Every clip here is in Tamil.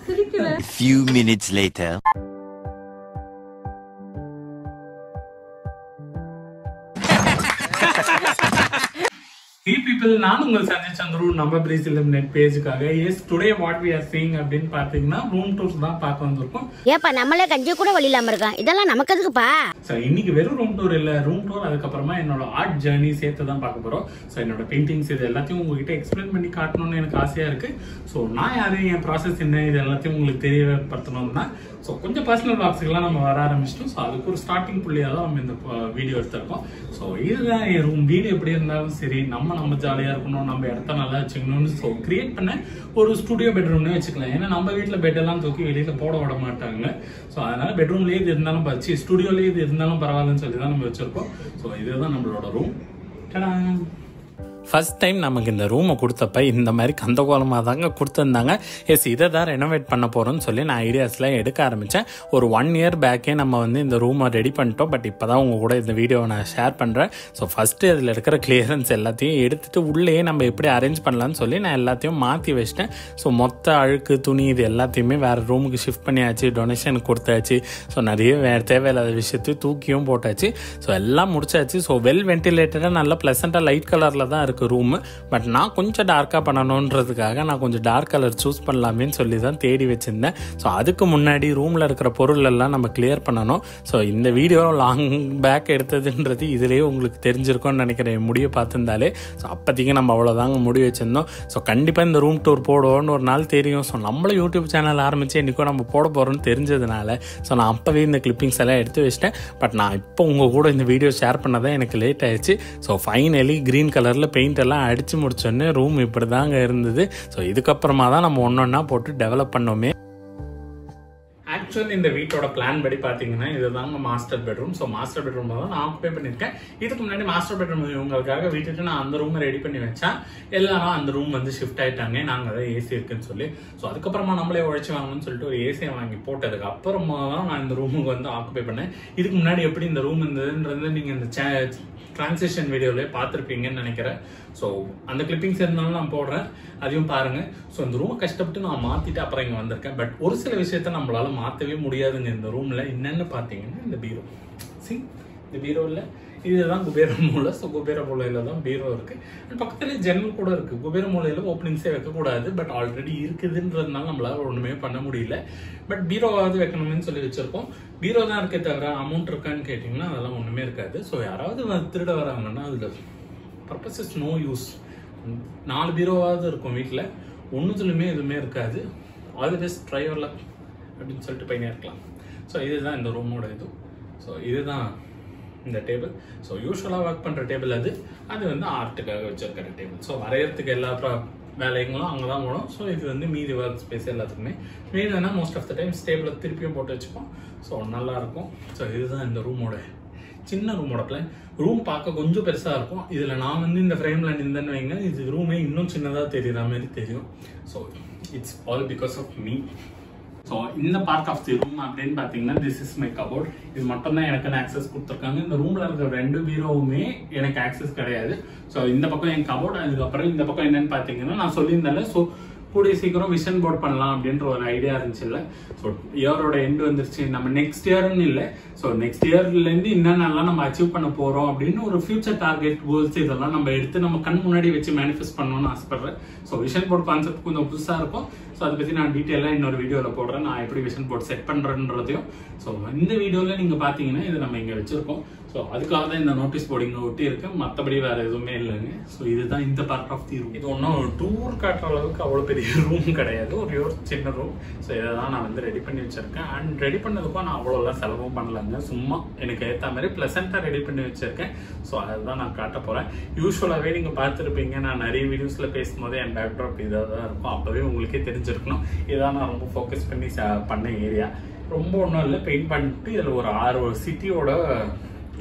A few minutes later. Hey people, நான் உங்கள் சஞ்சய் சந்துரு நம்ம பிளீஸ் இலிமினேட் பேஜுக்காக as today what we are seeing அப்படின்னு பார்த்தீங்கன்னா ரூம் டூர்ஸ் தான் பார்க்க வந்திருக்கோம். ஏப்பா நம்மளே கஞ்சி கூட வழி இல்லாம இருக்கான், இதெல்லாம் நமக்கு எதுக்குப்பா? சார் இன்னைக்கு வெறும் ரூம் டூர் இல்லை, ரூம் டூர் அதுக்கப்புறமா என்னோட ஆர்ட் ஜேர்னி சேர்த்து தான் பார்க்க போகிறோம். ஸோ என்னோட பெயிண்டிங்ஸ் இது எல்லாத்தையும் உங்ககிட்ட எக்ஸ்பிளைன் பண்ணி காட்டணும்னு எனக்கு ஆசையாக இருக்கு. ஸோ நான் யாரு, என் ப்ராசஸ் என்ன, இது எல்லாத்தையும் உங்களுக்கு தெரியப்படுத்தணும்னா ஸோ கொஞ்சம் பர்சனல் பாக்ஸுக்கெல்லாம் நம்ம வர ஆரம்பிச்சிட்டோம். ஸோ அதுக்கு ஒரு ஸ்டார்டிங் புள்ளியாக தான் நம்ம இந்த வீடியோ எடுத்திருக்கோம். ஸோ இதுதான் என் ரூம். வீடு எப்படி இருந்தாலும் சரி, நம்ம ஜாலியாக இருக்கணும், நம்ம இடத்த நல்லா வச்சுக்கணும்னு ஸோ கிரியேட் பண்ண ஒரு ஸ்டுடியோ பெட்ரூம்னே வச்சுக்கலாம். ஏன்னா நம்ம வீட்டில் பெட்டெல்லாம் தூக்கி வெளியில் போட விட மாட்டாங்க. ஸோ அதனால பெட்ரூம்லேயே இது இருந்தாலும் பச்சு, ஸ்டுடியோலேயே இது இருந்தாலும் பரவாயில்லன்னு சொல்லி தான் நம்ம வச்சிருக்கோம். ஸோ இதுதான் நம்மளோட ரூம். ஃபர்ஸ்ட் டைம் நமக்கு இந்த ரூமை கொடுத்தப்ப இந்த மாதிரி கந்தகோலமாக தாங்க கொடுத்துருந்தாங்க. எஸ் இதை தான் ரெனோவேட் பண்ண போகிறோன்னு சொல்லி நான் ஐடியாஸ்லாம் எடுக்க ஆரம்பித்தேன். ஒரு 1 இயர் பேக்கே நம்ம வந்து இந்த ரூமை ரெடி பண்ணிட்டோம். பட் இப்போ தான் உங்கள் கூட இந்த வீடியோவை நான் ஷேர் பண்ணுறேன். ஸோ ஃபஸ்ட்டு இதில் இருக்கிற கிளியரன்ஸ் எல்லாத்தையும் எடுத்துகிட்டு உள்ளே நம்ம எப்படி அரேஞ்ச் பண்ணலான்னு சொல்லி நான் எல்லாத்தையும் மாற்றி வச்சிட்டேன். ஸோ மொத்த அழுக்கு துணி இது எல்லாத்தையுமே வேறு ரூமுக்கு ஷிஃப்ட் பண்ணியாச்சு, டொனேஷனுக்கு கொடுத்தாச்சு. ஸோ நிறைய வேறு தேவையில்லாத விஷயத்தையும் தூக்கியும் போட்டாச்சு. ஸோ எல்லாம் முடிச்சாச்சு. ஸோ வெல் வென்டிலேட்டடாக நல்லா ப்ளசண்ட்டாக லைட் கலரில் தான் இருக்குது ரூம். பட் நான் கொஞ்சம் டார்க்காக பண்ணணுன்றதுக்காக நான் கொஞ்சம் டார்க் கலர் சூஸ் பண்ணலாமேன்னு சொல்லி தான் தேடி வச்சுருந்தேன். ஸோ அதுக்கு முன்னாடி ரூமில் இருக்கிற பொருள் எல்லாம் நம்ம கிளியர் பண்ணணும். ஸோ இந்த வீடியோ லாங் பேக் எடுத்ததுன்றது இதுலேயே உங்களுக்கு தெரிஞ்சிருக்கும்னு நினைக்கிறேன், முடியை பார்த்துருந்தாலே. ஸோ அப்போதைக்கு நம்ம அவ்வளோதாங்க முடி வச்சுருந்தோம். ஸோ கண்டிப்பாக இந்த ரூம் டூர் போடுவோன்னு ஒரு நாள் தெரியும். ஸோ நம்மளும் யூடியூப் சேனல் ஆரம்பித்து இன்றைக்கும் நம்ம போட போகிறோன்னு தெரிஞ்சதுனால ஸோ நான் அப்போவே இந்த கிளிப்பிங்ஸ் எல்லாம் எடுத்து வச்சிட்டேன். பட் நான் இப்போ உங்கள் கூட இந்த வீடியோ ஷேர் பண்ணதான் எனக்கு லேட் ஆயிடுச்சு. ஸோ ஃபைனலி க்ரீன் கலரில் பெயிண்ட் எல்லாம் அடித்து முடிச்சோன்னே ரூம் இப்படி தாங்க இருந்தது. ஸோ இதுக்கப்புறமா தான் நம்ம ஒன்றொன்னா போட்டு டெவலப் பண்ணோமே. ஆக்சுவலி இந்த வீட்டோட பிளான் படி பார்த்தீங்கன்னா இதுதாங்க master bedroom. So master bedroom தான் நான் ஆக்குபை பண்ணியிருக்கேன். இதுக்கு முன்னாடி மாஸ்டர் பெட்ரூம் இவங்களுக்காக விட்டுட்டு நான் அந்த ரூமை ரெடி பண்ணி வச்சேன். எல்லாரும் அந்த ரூம் வந்து ஷிஃப்ட் ஆயிட்டாங்க. நாங்கள் அதை ஏசி இருக்குன்னு சொல்லி ஸோ அதுக்கப்புறமா நம்மளே உழைச்சி வாங்கணும்னு சொல்லிட்டு ஒரு ஏசியை வாங்கி போட்டதுக்கு அப்புறமா தான் நான் இந்த ரூமுக்கு வந்து ஆக்குபை பண்ணேன். இதுக்கு முன்னாடி எப்படி இந்த ரூம் இருந்ததுன்றது நீங்கள் இந்த டிரான்சிஷன் வீடியோவிலே பார்த்துருப்பீங்கன்னு நினைக்கிறேன். ஸோ அந்த கிளிப்பிங்ஸ் இருந்தாலும் நான் போடுறேன், அதையும் பாருங்க. ஸோ இந்த ரூமை கஷ்டப்பட்டு நான் மாற்றிட்டு அப்புறம் இங்கே வந்திருக்கேன். பட் ஒரு சில விஷயத்த நம்மளால மாற்றவே முடியாதுங்க இந்த ரூமில். என்னென்னு பார்த்தீங்கன்னா இந்த பீரோ. இந்த பீரோவில் இதுதான் குபேர மூலை. ஸோ குபேர மூலையில தான் பீரோ இருக்குது. அண்ட் பக்கத்துலேயே ஜன்னல் கூட இருக்குது. குபேர மூலையில் ஓப்பனிங்ஸே வைக்கக்கூடாது, பட் ஆல்ரெடி இருக்குதுன்றதுனால நம்மளால ஒன்றுமே பண்ண முடியல. பட் பீரோவாவது வைக்கணும்னு சொல்லி வச்சுருக்கோம். பீரோ தான் இருக்கே தவிர அமௌண்ட் இருக்கான்னு கேட்டிங்கன்னா அதெல்லாம் ஒன்றுமே இருக்காது. ஸோ யாராவது திருட வராங்கன்னா அதில் பர்பஸ் இஸ் நோ யூஸ். 4 பீரோவாவது இருக்கும் வீட்டில், ஒன்றுத்துலையுமே எதுவுமே இருக்காது. ஆல்வேஸ் ட்ரை யுவர் லக் அப்படின்னு சொல்லிட்டு பையனே இருக்கலாம். ஸோ இதுதான் இந்த ரூமோட இது. ஸோ இதுதான் இந்த டேபிள். ஸோ யூஸ்வலாக ஒர்க் பண்ணுற டேபிள் அது வந்து ஆர்ட்டுக்காக வச்சிருக்கிற டேபிள். ஸோ வரையறதுக்கு எல்லா வேலைங்களும் அங்கே தான் போடும். ஸோ இது வந்து மீதி ஒர்க் ஸ்பேஸ் எல்லாத்துக்குமே வேணும்னா மோஸ்ட் ஆஃப் த டைம் டேபிளை திருப்பியும் போட்டு வச்சுப்போம். ஸோ நல்லாயிருக்கும். ஸோ இதுதான் இந்த ரூமோட சின்ன ரூமோட பிளான். ரூம் பார்க்க கொஞ்சம் பெருசாக இருக்கும். இதில் நான் வந்து இந்த ஃப்ரேமில் நின்றேன்னு வைங்க, இது ரூமே இன்னும் சின்னதாக தெரியுற மாதிரி தெரியும். So it's all because of me. So இந்த பார்ட் ஆஃப் தி ரூம் அப்படின்னு பார்த்தீங்கன்னா திஸ் இஸ் மை கபோர்ட். இது மட்டும் தான் எனக்கு ஆக்சஸ் கொடுத்துருக்காங்க. இந்த ரூமில் இருக்கிற 2 பீரோவுமே எனக்கு ஆக்சஸ் கிடையாது. ஸோ இந்த பக்கம் என் கபோர்ட், அதுக்கப்புறம் இந்த பக்கம் என்னன்னு பார்த்தீங்கன்னா நான் சொல்லியிருந்தேன்ல, ஸோ கூடிய சீக்கிரம் விஷன் போர்ட் பண்ணலாம் அப்படின்ற ஒரு ஐடியா இருந்துச்சு இல்லை. ஸோ இயரோட எண்டு வந்துருச்சு. நம்ம நெக்ஸ்ட் இயர்னு இல்லை, ஸோ நெக்ஸ்ட் இயர்லேருந்து என்னென்னலாம் நம்ம அச்சீவ் பண்ண போகிறோம் அப்படின்னு ஒரு ஃபியூச்சர் டார்கெட் கோல்ஸ் இதெல்லாம் நம்ம எடுத்து நம்ம கண் முன்னாடி வச்சு மேனிஃபெஸ்ட் பண்ணணும்னு ஆசைப்படுறேன். ஸோ விஷன் போர்ட் கான்செப்ட் கொஞ்சம் புதுசாக இருக்கும். ஸோ அதை பற்றி நான் டீட்டெயிலாக இன்னொரு வீடியோவில் போடுறேன், நான் எப்படி விஷன் போர்ட் செட் பண்ணுறேன்றதையும். ஸோ இந்த வீடியோவில் நீங்கள் பார்த்தீங்கன்னா இதை நம்ம இங்கே வச்சுருக்கோம். ஸோ அதுக்காக தான் இந்த நோட்டீஸ் போர்டு இங்கே ஒட்டி இருக்கு, மற்றபடி வேறு எதுவுமே இல்லைங்க. ஸோ இதுதான் இந்த பார்ட் ஆஃப் தி ரூம். இது ஒன்றும் டூர் காட்டுற அளவுக்கு அவ்வளோ பெரிய ரூம் கிடையாது, ஒரு சின்ன ரூம். ஸோ இதை தான் நான் வந்து ரெடி பண்ணி வச்சிருக்கேன். அண்ட் ரெடி பண்ணதுக்கும் நான் அவ்வளோலாம் செலவும் பண்ணலங்க, சும்மா எனக்கு ஏற்ற மாதிரி ப்ளசண்ட்டாக ரெடி பண்ணி வச்சிருக்கேன். ஸோ அதுதான் நான் காட்ட போகிறேன். யூஸ்வலாகவே நீங்கள் பார்த்துருப்பீங்க, நான் நிறைய வீடியோஸில் பேசும்போது என் பேக்ட்ராப் இதாக தான் இருக்கும். அப்போவே உங்களுக்கே தெரிஞ்சிருக்கணும். இதான் நான் ரொம்ப ஃபோக்கஸ் பண்ணி பண்ண ஏரியா. ரொம்ப ஒன்றும் இல்லை, பெயிண்ட் பண்ணிட்டு இதில் ஒரு 6 சிட்டியோட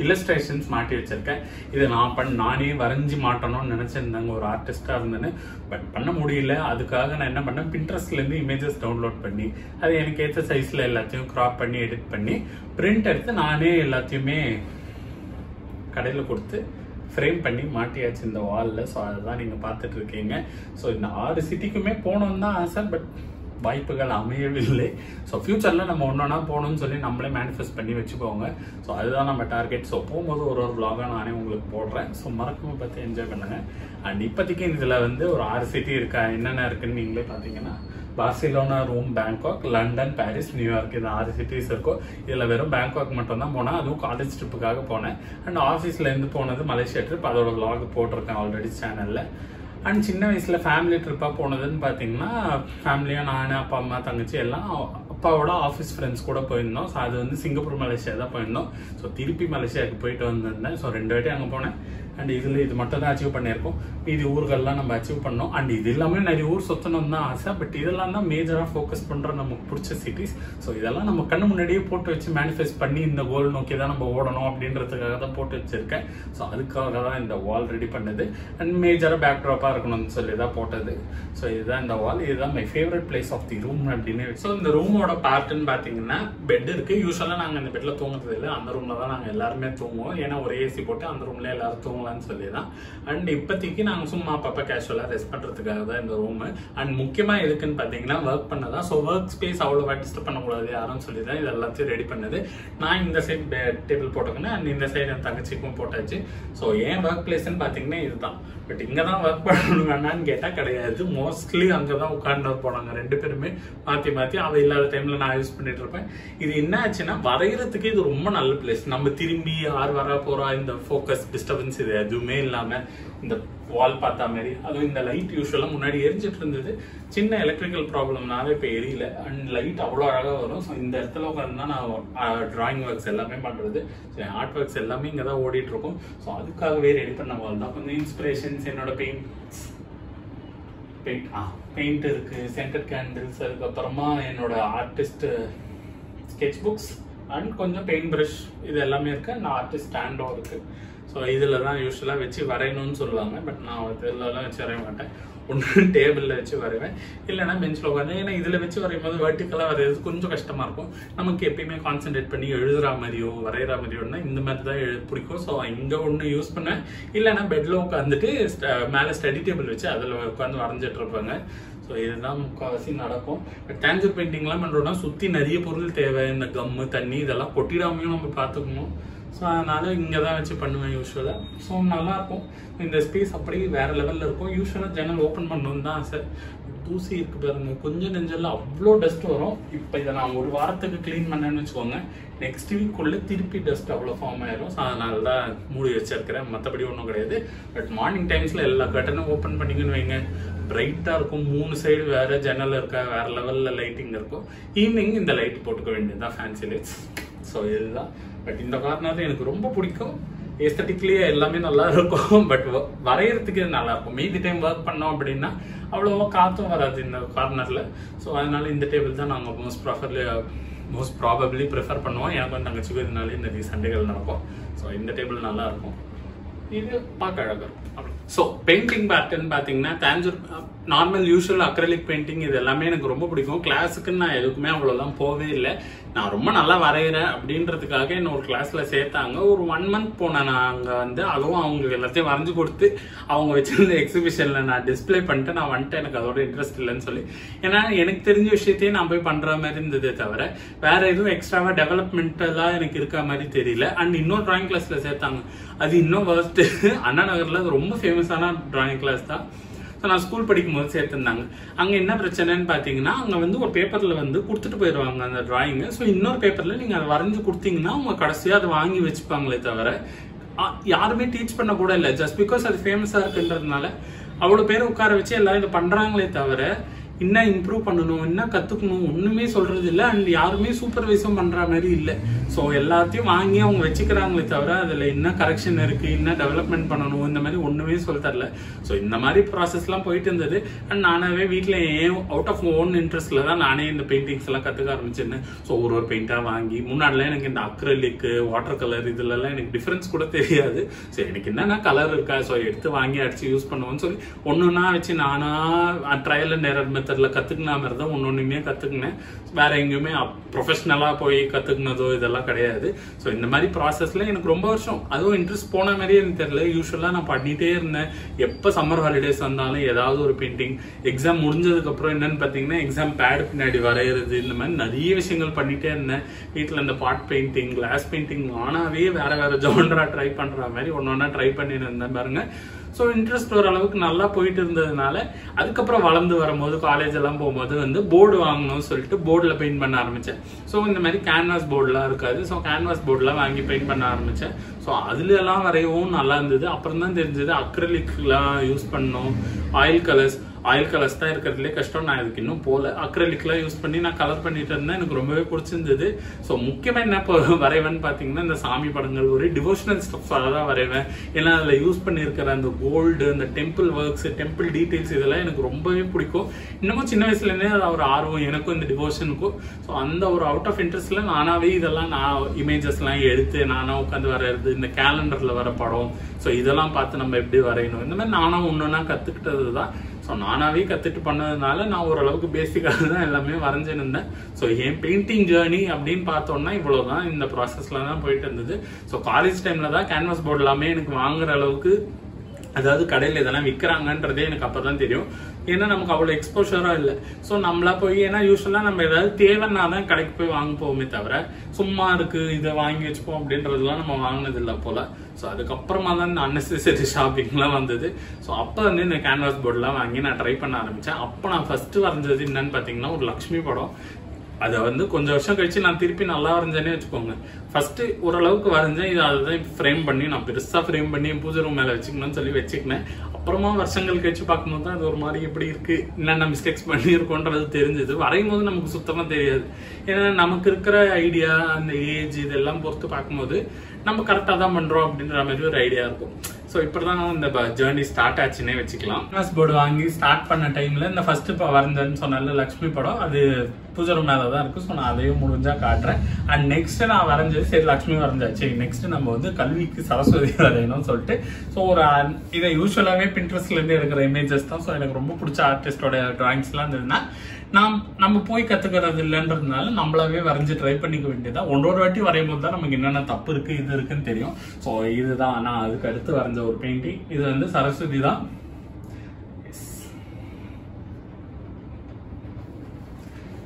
இல்லஸ்ட்ரேஷன்ஸ் மாட்டி வச்சிருக்கேன். இதை நானே வரைஞ்சி மாட்டணும்னு நினைச்சிருந்தாங்க, ஒரு ஆர்டிஸ்டா இருந்தேன்னு. பட் பண்ண முடியல. அதுக்காக நான் என்ன பண்ணேன், பின்ட்ரெஸ்ட்லேருந்து இமேஜஸ் டவுன்லோட் பண்ணி அது எனக்கு ஏற்ற சைஸில் எல்லாத்தையும் கிராப் பண்ணி எடிட் பண்ணி பிரிண்ட் எடுத்து நானே எல்லாத்தையுமே கடையில் கொடுத்து ஃப்ரேம் பண்ணி மாட்டியாச்சு இந்த வாலில். ஸோ அதுதான் நீங்கள் பார்த்துட்டு இருக்கீங்க. ஸோ இந்த 6 சிட்டிக்குமே போகணுன்னு தான் ஆசை, பட் வாய்ப்புகள் அமையவில்லை. ஸோ ஃபியூச்சரில் நம்ம ஒன்றா போகணும்னு சொல்லி நம்மளே மேனிஃபெஸ்ட் பண்ணி வச்சுக்கோங்க. ஸோ அதுதான் நம்ம டார்கெட். ஸோ போகும்போது ஒரு விலாகாக நானே உங்களுக்கு போடுறேன். ஸோ மறக்காம பார்த்து என்ஜாய் பண்ணுங்கள். அண்ட் இப்போதைக்கு இதில் வந்து ஒரு 6 சிட்டி இருக்கா, என்னென்ன இருக்குன்னு நீங்களே பார்த்தீங்கன்னா Barcelona, Rome, Bangkok, London, Paris, New York, இது 6 சிட்டிஸ் இருக்கும். இதில் வெறும் பேங்காக் மட்டும் தான் போனேன். அதுவும் காலேஜ் ட்ரிப்புக்காக போனேன். அண்ட் ஆஃபீஸ்லேருந்து போனது மலேசியா ட்ரிப். அதோட vlog போட்டிருக்கேன் ஆல்ரெடி சேனலில். அண்ட் சின்ன வயசில் ஃபேமிலி ட்ரிப்பாக போனதுன்னு பார்த்தீங்கன்னா ஃபேமிலியாக நான், அப்பா, அம்மா, தங்கச்சி எல்லாம் அப்பாவோட ஆஃபீஸ் ஃப்ரெண்ட்ஸ் கூட போயிருந்தோம். ஸோ அது வந்து சிங்கப்பூர், மலேசியா தான் போயிருந்தோம். ஸோ திருப்பி மலேசியாவுக்கு போயிட்டு வந்திருந்தேன். ஸோ 2 வாட்டி அங்கே போனேன். அண்ட் இதில் இது மட்டும் தான் அச்சீவ் பண்ணியிருக்கோம். மீதி ஊர்கள்லாம் நம்ம அச்சீவ் பண்ணோம். அண்ட் இது எல்லாமே நிறைய ஊர் சுற்றணும் தான் ஆசை. பட் இதெல்லாம் தான் மேஜராக ஃபோக்கஸ் பண்ணுற நமக்கு பிடிச்ச சிட்டிஸ். ஸோ இதெல்லாம் நம்ம கண்ணு முன்னாடியே போட்டு வச்சு மேனிஃபெஸ்ட் பண்ணி இந்த கோல் நோக்கி தான் நம்ம ஓடணும் அப்படின்றதுக்காக தான் போட்டு வச்சிருக்கேன். ஸோ அதுக்காக தான் இந்த வால் ரெடி பண்ணது. அண்ட் மேஜராக பேக் ட்ராப்பாக இருக்கணும்னு சொல்லி தான் போட்டது. ஸோ இதுதான் இந்த வால். இதுதான் my favourite place of the room அப்படின்னு. ஸோ இந்த ரூமோட பார்ட்டுன்னு பார்த்தீங்கன்னா பெட் இருக்குது. யூஸ்வலாக நாங்கள் இந்த பெட்டில் தூங்குறது இல்லை. அந்த ரூமில் தான் நாங்கள் எல்லாருமே தூங்குவோம். ஏன்னா ஒரு ஏசி போட்டு அந்த ரூம்ல எல்லாரும் தூங்கலாம்னு சொல்லி தான். அண்ட் இப்போதைக்கு நாங்கள் சும்மா அப்பப்போ கேஷுவலாக ரெஸ்ட் பண்ணுறதுக்காக தான் இந்த ரூமு. அண்ட் முக்கியமாக எதுக்குன்னு பார்த்தீங்கன்னா ஒர்க் பண்ணதான். ஸோ ஒர்க் ஸ்பேஸ் அவ்வளோவா டிஸ்டர்ப் பண்ணக்கூடாது யாரும் சொல்லி தான் இது எல்லாத்தையும் ரெடி பண்ணது. நான் இந்த சைட் டேபிள் போட்டுக்கினேன். அண்ட் இந்த சைடு என் தங்கச்சிக்கும் போட்டாச்சு. ஸோ ஏன் ஒர்க் பிளேஸ்ன்னு பார்த்தீங்கன்னா இதுதான். பட் இங்கே தான் ஒர்க் பண்ணணும் வேணான்னு கேட்டால் கிடையாது. மோஸ்ட்லி அங்கே தான் உட்கார்ந்து போனாங்க 2 பேருமே மாற்றி மாற்றி. அவள் இல்லாத டைமில் நான் யூஸ் பண்ணிட்டு இருப்பேன். இது என்ன ஆச்சுன்னா வரைகிறதுக்கு இது ரொம்ப நல்ல பிளேஸ். நம்ம திரும்பி யார் வரா போகிறா இந்த ஃபோக்கஸ் டிஸ்டர்பன்ஸ் இது எதுவுமே இல்லாமல் இந்த வால் பார்த்தா மாதிரி. அதுவும் இந்த லைட் யூஸ்வலாக முன்னாடி எரிஞ்சிட்டு இருந்தது. சின்ன எலக்ட்ரிக்கல் ப்ராப்ளம்னால இப்போ எரியல. அண்ட் லைட் அவ்வளோ அழகாக வரும். ஸோ இந்த இடத்துல உட்காந்து தான் நான் டிராயிங் ஒர்க்ஸ் எல்லாமே பண்ணுறது. ஸோ ஆர்ட் ஒர்க்ஸ் எல்லாமே இங்கே தான் ஓடிட்டு இருக்கும். ஸோ அதுக்காகவே ரெடி பண்ண வால் தான். கொஞ்சம் இன்ஸ்பிரேஷன்ஸ் என்னோட பெயிண்ட் இருக்கு, சென்டட் கேண்டில்ஸ், அதுக்கப்புறமா என்னோட ஆர்டிஸ்ட் ஸ்கெட்ச் புக்ஸ் அண்ட் கொஞ்சம் பெயிண்ட் ப்ரஷ் இது எல்லாமே இருக்கு. அண்ட் ஆர்டிஸ்ட் ஸ்டாண்டும் இருக்கு. ஸோ இதில் தான் யூஸ்வலாக வச்சு வரையணும்னு சொல்லுவாங்க. பட் நான் இதெல்லாம் வச்சு வரைய மாட்டேன். ஒன்று டேபிளில் வச்சு வரைவேன், இல்லைன்னா பெஞ்சில் உட்காந்து. ஏன்னா இதில் வச்சு வரையும் போது வெர்டிக்கலாக வரைகிறது கொஞ்சம் கஷ்டமாக இருக்கும். நமக்கு எப்பயுமே கான்சென்ட்ரேட் பண்ணி எழுதுகிற மாதிரியோ வரைகிற மாதிரியோன்னா இந்த மாதிரி தான் பிடிக்கும். ஸோ இங்கே ஒன்று யூஸ் பண்ணேன். இல்லைன்னா பெட்டில் உட்காந்துட்டு மேலே ஸ்டடி டேபிள் வச்சு அதில் உட்காந்து வரைஞ்சிட்டு இருப்பாங்க. ஸோ இதுதான் முக்கால்வாசி நடக்கும். பட் டேஞ்சர் பெயிண்டிங்லாம் பண்ணுறோன்னா சுற்றி நிறைய பொருள் தேவை. இந்த கம்மு, தண்ணி இதெல்லாம் கொட்டிடாமையும் நம்ம பார்த்துக்கணும். ஸோ அதனால் இங்கே தான் வச்சு பண்ணுவேன் யூஸ்வலாக. ஸோ நல்லாயிருக்கும். இந்த ஸ்பேஸ் அப்படி வேறு லெவலில் இருக்கும். யூஸ்வலாக ஜன்னல் ஓப்பன் பண்ணணுன்னு தான் ஆசை. தூசி இருக்கு பாருங்க, கொஞ்சம் நெஞ்செல்லாம் அவ்வளோ டஸ்ட் வரும். இப்போ இதை நான் ஒரு வாரத்துக்கு க்ளீன் பண்ணேன்னு வச்சுக்கோங்க, நெக்ஸ்ட் வீக்குள்ளே திருப்பி டஸ்ட் அவ்வளோ ஃபார்ம் ஆயிரும். ஸோ அதனால தான் மூடி வச்சிருக்கிறேன். மற்றபடி ஒன்றும் கிடையாது. பட் மார்னிங் டைம்ஸில் எல்லா கட்டனும் ஓப்பன் பண்ணிங்கன்னு வைங்க, பிரைட்டாக இருக்கும். 3 சைடு வேறு ஜன்னல் இருக்கா, வேறு லெவலில் லைட்டிங் இருக்கும். ஈவினிங் இந்த லைட் போட்டுக்க வேண்டியதுதான், ஃபேன்சி லைட்ஸ். ஸோ இதுதான். பட் இந்த கார்னர் எனக்கு ரொம்ப பிடிக்கும். எஸ்தட்டிக்லியே எல்லாமே நல்லா இருக்கும். பட் வரைகிறதுக்கு நல்லா இருக்கும். மீதி டைம் ஒர்க் பண்ணோம் அப்படின்னா அவ்வளோவா காற்றும் வராது இந்த கார்னரில். ஸோ அதனால இந்த டேபிள் தான் நாங்கள் மோஸ்ட் ப்ராபப்ளி ப்ரிஃபர் பண்ணுவோம். எனக்கு வந்து தங்கச்சிக்கு இதனாலே நிறைய சண்டைகள் நடக்கும். ஸோ இந்த டேபிள் நல்லா இருக்கும். இது பார்க்க அழகாக இருக்கும். ஸோ பெயிண்டிங் பேட்டர்ன் பார்த்தீங்கன்னா Tanjore normal usual acrylic painting இது எல்லாமே எனக்கு ரொம்ப பிடிக்கும். கிளாஸுக்குன்னு நான் எதுக்குமே அவ்வளோலாம் போவே இல்லை. நான் ரொம்ப நல்லா வரைகிறேன் அப்படின்றதுக்காக என்ன ஒரு கிளாஸ்ல சேர்த்தாங்க. ஒரு 1 மந்த் போனேன் நான் அங்கே வந்து. அதுவும் அவங்களுக்கு எல்லாத்தையும் வரைஞ்சி கொடுத்து அவங்க வச்சிருந்த எக்ஸிபிஷன்ல நான் டிஸ்பிளே பண்ணிட்டு நான் வந்துட்டு எனக்கு அதோட இன்ட்ரெஸ்ட் இல்லைன்னு சொல்லி. ஏன்னா எனக்கு தெரிஞ்ச விஷயத்தையும் நான் போய் பண்ற மாதிரி இருந்ததே தவிர வேற எதுவும் எக்ஸ்ட்ராவா டெவலப்மெண்டெல்லாம் எனக்கு இருக்க மாதிரி தெரியல. அண்ட் இன்னொரு டிராயிங் கிளாஸ்ல சேர்த்தாங்க. அது இன்னும் வர்ஸ்ட். அண்ணா நகர்ல அது ரொம்ப ஃபேமஸான டிராயிங் கிளாஸ் தான். நான் ஸ்கூல் படிக்கும் போது சேர்த்திருந்தாங்க. அங்க என்ன பிரச்சனைன்னு பாத்தீங்கன்னா, அங்க வந்து ஒரு பேப்பர்ல வந்து கொடுத்துட்டு போயிடுவாங்க அந்த டிராயிங். ஸோ இன்னொரு பேப்பர்ல நீங்க அதை வரைஞ்சு கொடுத்தீங்கன்னா அவங்க கடைசியா அதை வாங்கி வச்சுப்பாங்களே தவிர யாருமே டீச் பண்ண கூட இல்லை. ஜஸ்ட் பிகாஸ் அது ஃபேமஸா இருக்குன்றதுனால அவ்வளவு பேரை உட்கார வச்சு எல்லாரும் இதை பண்றாங்களே தவிர இன்னும் இம்ப்ரூவ் பண்ணணும், இன்னும் கத்துக்கணும் ஒண்ணுமே சொல்றது இல்லை. அண்ட் யாருமே சூப்பர்வைஸும் பண்ற மாதிரி இல்லை. ஸோ எல்லாத்தையும் வாங்கி அவங்க வச்சுக்கிறாங்களே தவிர அதுல என்ன கரெக்ஷன் இருக்கு, என்ன டெவலப்மெண்ட் பண்ணணும், இந்த மாதிரி ஒண்ணுமே சொல்ல தரல. ஸோ இந்த மாதிரி ப்ராசஸ் எல்லாம் போயிட்டு இருந்தது. அண்ட் நானாவே வீட்டில் ஏன் அவுட் ஆஃப் ஓன் இன்ட்ரெஸ்ட்ல தான் நானே இந்த பெயிண்டிங்ஸ் எல்லாம் கத்துக்க ஆரம்பிச்சிருந்தேன். ஸோ ஒரு பெயிண்டா வாங்கி முன்னாடிலாம் எனக்கு இந்த அக்ரலிக், வாட்டர் கலர் இதுல எல்லாம் எனக்கு டிஃபரன்ஸ் கூட தெரியாது. ஸோ எனக்கு என்னன்னா கலர் இருக்கா, ஸோ எடுத்து வாங்கி அடிச்சு யூஸ் பண்ணுவோம்னு சொல்லி ஒண்ணுன்னா வச்சு நானா ட்ரையல் அண்ட் எரர் மெத்தட்ல கத்துக்கின மாதிரி தான் ஒன்னொன்னுமே கத்துக்கினேன். வேற எங்கேயுமே ப்ரொஃபஷனலா போய் கத்துக்கினதோ இதெல்லாம் கிடையாது. ஸோ இந்த மாதிரி ப்ராசஸ்ல எனக்கு ரொம்ப வருஷம் அதுவும் இன்ட்ரெஸ்ட் போன மாதிரியே எனக்கு தெரியல. யூஸ்வலா நான் பண்ணிட்டே இருந்தேன். எப்ப சம்மர் ஹாலிடேஸ் வந்தாலும் ஏதாவது ஒரு பெயிண்டிங். எக்ஸாம் முடிஞ்சதுக்கு அப்புறம் என்னன்னு பாத்தீங்கன்னா எக்ஸாம் பேட் பின்னாடி வரைகிறது, இந்த மாதிரி நிறைய விஷயங்கள் பண்ணிட்டே இருந்தேன். வீட்டுல இந்த பாட் பெயிண்டிங், கிளாஸ் பெயிண்டிங் ஆனாவே வேற வேற ஜான்ரா ட்ரை பண்ற மாதிரி ஒன்னொன்னா ட்ரை பண்ணிட்டு இருந்தேன் பாருங்க. ஸோ இன்ட்ரெஸ்ட் வர அளவுக்கு நல்லா போயிட்டு இருந்ததுனால அதுக்கப்புறம் வளர்ந்து வரும்போது காலேஜ் எல்லாம் போகும்போது வந்து போர்டு வாங்கணும்னு சொல்லிட்டு போர்டில் பெயிண்ட் பண்ண ஆரம்பித்தேன். ஸோ இந்த மாதிரி கேன்வாஸ் போர்டுலாம் இருக்காது. ஸோ கேன்வாஸ் போர்டுலாம் வாங்கி பெயிண்ட் பண்ண ஆரம்பித்தேன். ஸோ அதுல எல்லாம் வரையவும் நல்லா இருந்தது. அப்புறம் தான் தெரிஞ்சது அக்ரிலிக்லாம் யூஸ் பண்ணோம். ஆயில் கலர்ஸ் தான் இருக்கிறதுலே கஷ்டம். நான் இதுக்கு இன்னும் போல. அக்ரிலிக்லாம் யூஸ் பண்ணி நான் கலர் பண்ணிட்டு இருந்தேன். எனக்கு ரொம்பவே பிடிச்சிருந்தது. ஸோ முக்கியமா என்ன வரைவேன்னு பாத்தீங்கன்னா இந்த சாமி படங்கள், ஒரு டிவோஷனல் ஸ்டஃப்ஸாக தான் வரைவேன். ஏன்னா அதுல யூஸ் பண்ணியிருக்கிற அந்த கோல்டு, அந்த டெம்பிள் ஒர்க்ஸ், டெம்பிள் டீடைல்ஸ் இதெல்லாம் எனக்கு ரொம்பவே பிடிக்கும். இன்னமும் சின்ன வயசுல இருந்தே அது ஒரு ஆர்வம் எனக்கும் இந்த டிவோஷனுக்கும். ஸோ அந்த ஒரு அவுட் ஆஃப் இன்ட்ரெஸ்ட்ல நானாவே இதெல்லாம் நான் இமேஜஸ் எல்லாம் எடுத்து நானா உட்காந்து வரைகிறது, இந்த கேலண்டர்ல வர படம், ஸோ இதெல்லாம் பார்த்து நம்ம எப்படி வரையணும், இந்த மாதிரி நானா ஒன்னொன்னா கத்துக்கிட்டது தான். ஸோ நானாவே கத்துட்டு பண்ணதுனால நான் ஓரளவுக்கு பேசிக்காக தான் எல்லாமே வரைஞ்சுன்னு இருந்தேன். ஸோ என் பெயிண்டிங் ஜேர்னி அப்படின்னு பார்த்தோம்னா இவ்வளவுதான். இந்த ப்ராசஸ்ல தான் போயிட்டு இருந்தது. ஸோ காலேஜ் டைம்ல தான் கேன்வாஸ் போர்டு எல்லாமே எனக்கு வாங்குற அளவுக்கு, அதாவது கடையில் இதெல்லாம் விற்கிறாங்கன்றதே எனக்கு அப்பதான் தெரியும். ஏன்னா நமக்கு அவ்வளோ எக்ஸ்போஷரா இல்லை. ஸோ நம்மளா போய், ஏன்னா யூஸ்வலா நம்ம ஏதாவது தேவைன்னா தான் கடைக்கு போய் வாங்க போவோமே தவிர சும்மா இருக்கு இதை வாங்கி வச்சுப்போம் அப்படின்றதுலாம் நம்ம வாங்கினது இல்லை போல. ஸோ அதுக்கப்புறமா தான் இந்த அன்னெசரி ஷாப்பிங்லாம் வந்தது. ஸோ அப்போ வந்து இந்த கேன்வாஸ் போர்டுலாம் வாங்கி நான் ட்ரை பண்ண ஆரம்பிச்சேன். அப்போ நான் ஃபர்ஸ்ட் வரைஞ்சது என்னன்னு பார்த்தீங்கன்னா ஒரு லக்ஷ்மி படம். அதை வந்து கொஞ்சம் வருஷம் கழிச்சு நான் திருப்பி நல்லா வரைஞ்சேனே வச்சுக்கோங்க. ஃபர்ஸ்ட் ஓரளவுக்கு வரைஞ்சேன். இது அதுதான் ஃப்ரேம் பண்ணி நான் பெருசா ஃப்ரேம் பண்ணி என் பூஜை ரூம் மேல வச்சுக்கணும்னு சொல்லி வச்சுக்கினேன். அப்புறமா வருஷங்கள் கழிச்சு பார்க்கும்போது தான் அது ஒரு மாதிரி எப்படி இருக்கு, என்னென்ன மிஸ்டேக்ஸ் பண்ணியிருக்கோன்றது தெரிஞ்சது. வரையும் போது நமக்கு சுத்தமா தெரியாது. ஏன்னா நமக்கு இருக்கிற ஐடியா, அந்த ஏஜ் இதெல்லாம் பொறுத்து பார்க்கும்போது நம்ம கரெக்டாக தான் பண்றோம் அப்படின்ற மாதிரி ஒரு ஐடியா இருக்கும். ஸோ இப்படிதான் இந்த ஜேர்னி ஸ்டார்ட் ஆச்சுன்னே வச்சுக்கலாம். கேன்வாஸ் போர்டு வாங்கி ஸ்டார்ட் பண்ண டைம்ல இந்த ஃபர்ஸ்ட் இப்போ வரைஞ்சேன்னு சொன்னால லக்ஷ்மி படம், அது பூஜை ரூம் மேல தான் இருக்கு. ஸோ நான் அதையும் முடிஞ்சா காட்டுறேன். அண்ட் நெக்ஸ்ட் நான் வரைஞ்சது சரி லக்ஷ்மி வரைஞ்சாச்சு, நெக்ஸ்ட் நம்ம வந்து கல்விக்கு சரஸ்வதி வரையணும்னு சொல்லிட்டு. ஸோ ஒரு இதை யூஸ்வலாவே பின்ட்ரெஸ்ட்ல இருந்து எடுக்கிற இமேஜஸ் தான். ஸோ எனக்கு ரொம்ப பிடிச்ச ஆர்டிஸ்டோட டிராயிங்ஸ் எல்லாம் இருந்ததுன்னா நம்ம போய் கத்துக்கிறது இல்லைன்றதுனால நம்மளாவே வரைஞ்சு ட்ரை பண்ணிக்க வேண்டியதா. ஒன்றொரு வாட்டி வரையும் போது தான் நமக்கு என்னென்ன தப்பு இருக்கு இது இருக்குன்னு தெரியும். ஸோ இதுதான் நான் அதுக்கு அடுத்து வரைஞ்ச ஒரு பெயிண்டிங். இது வந்து சரஸ்வதி தான்.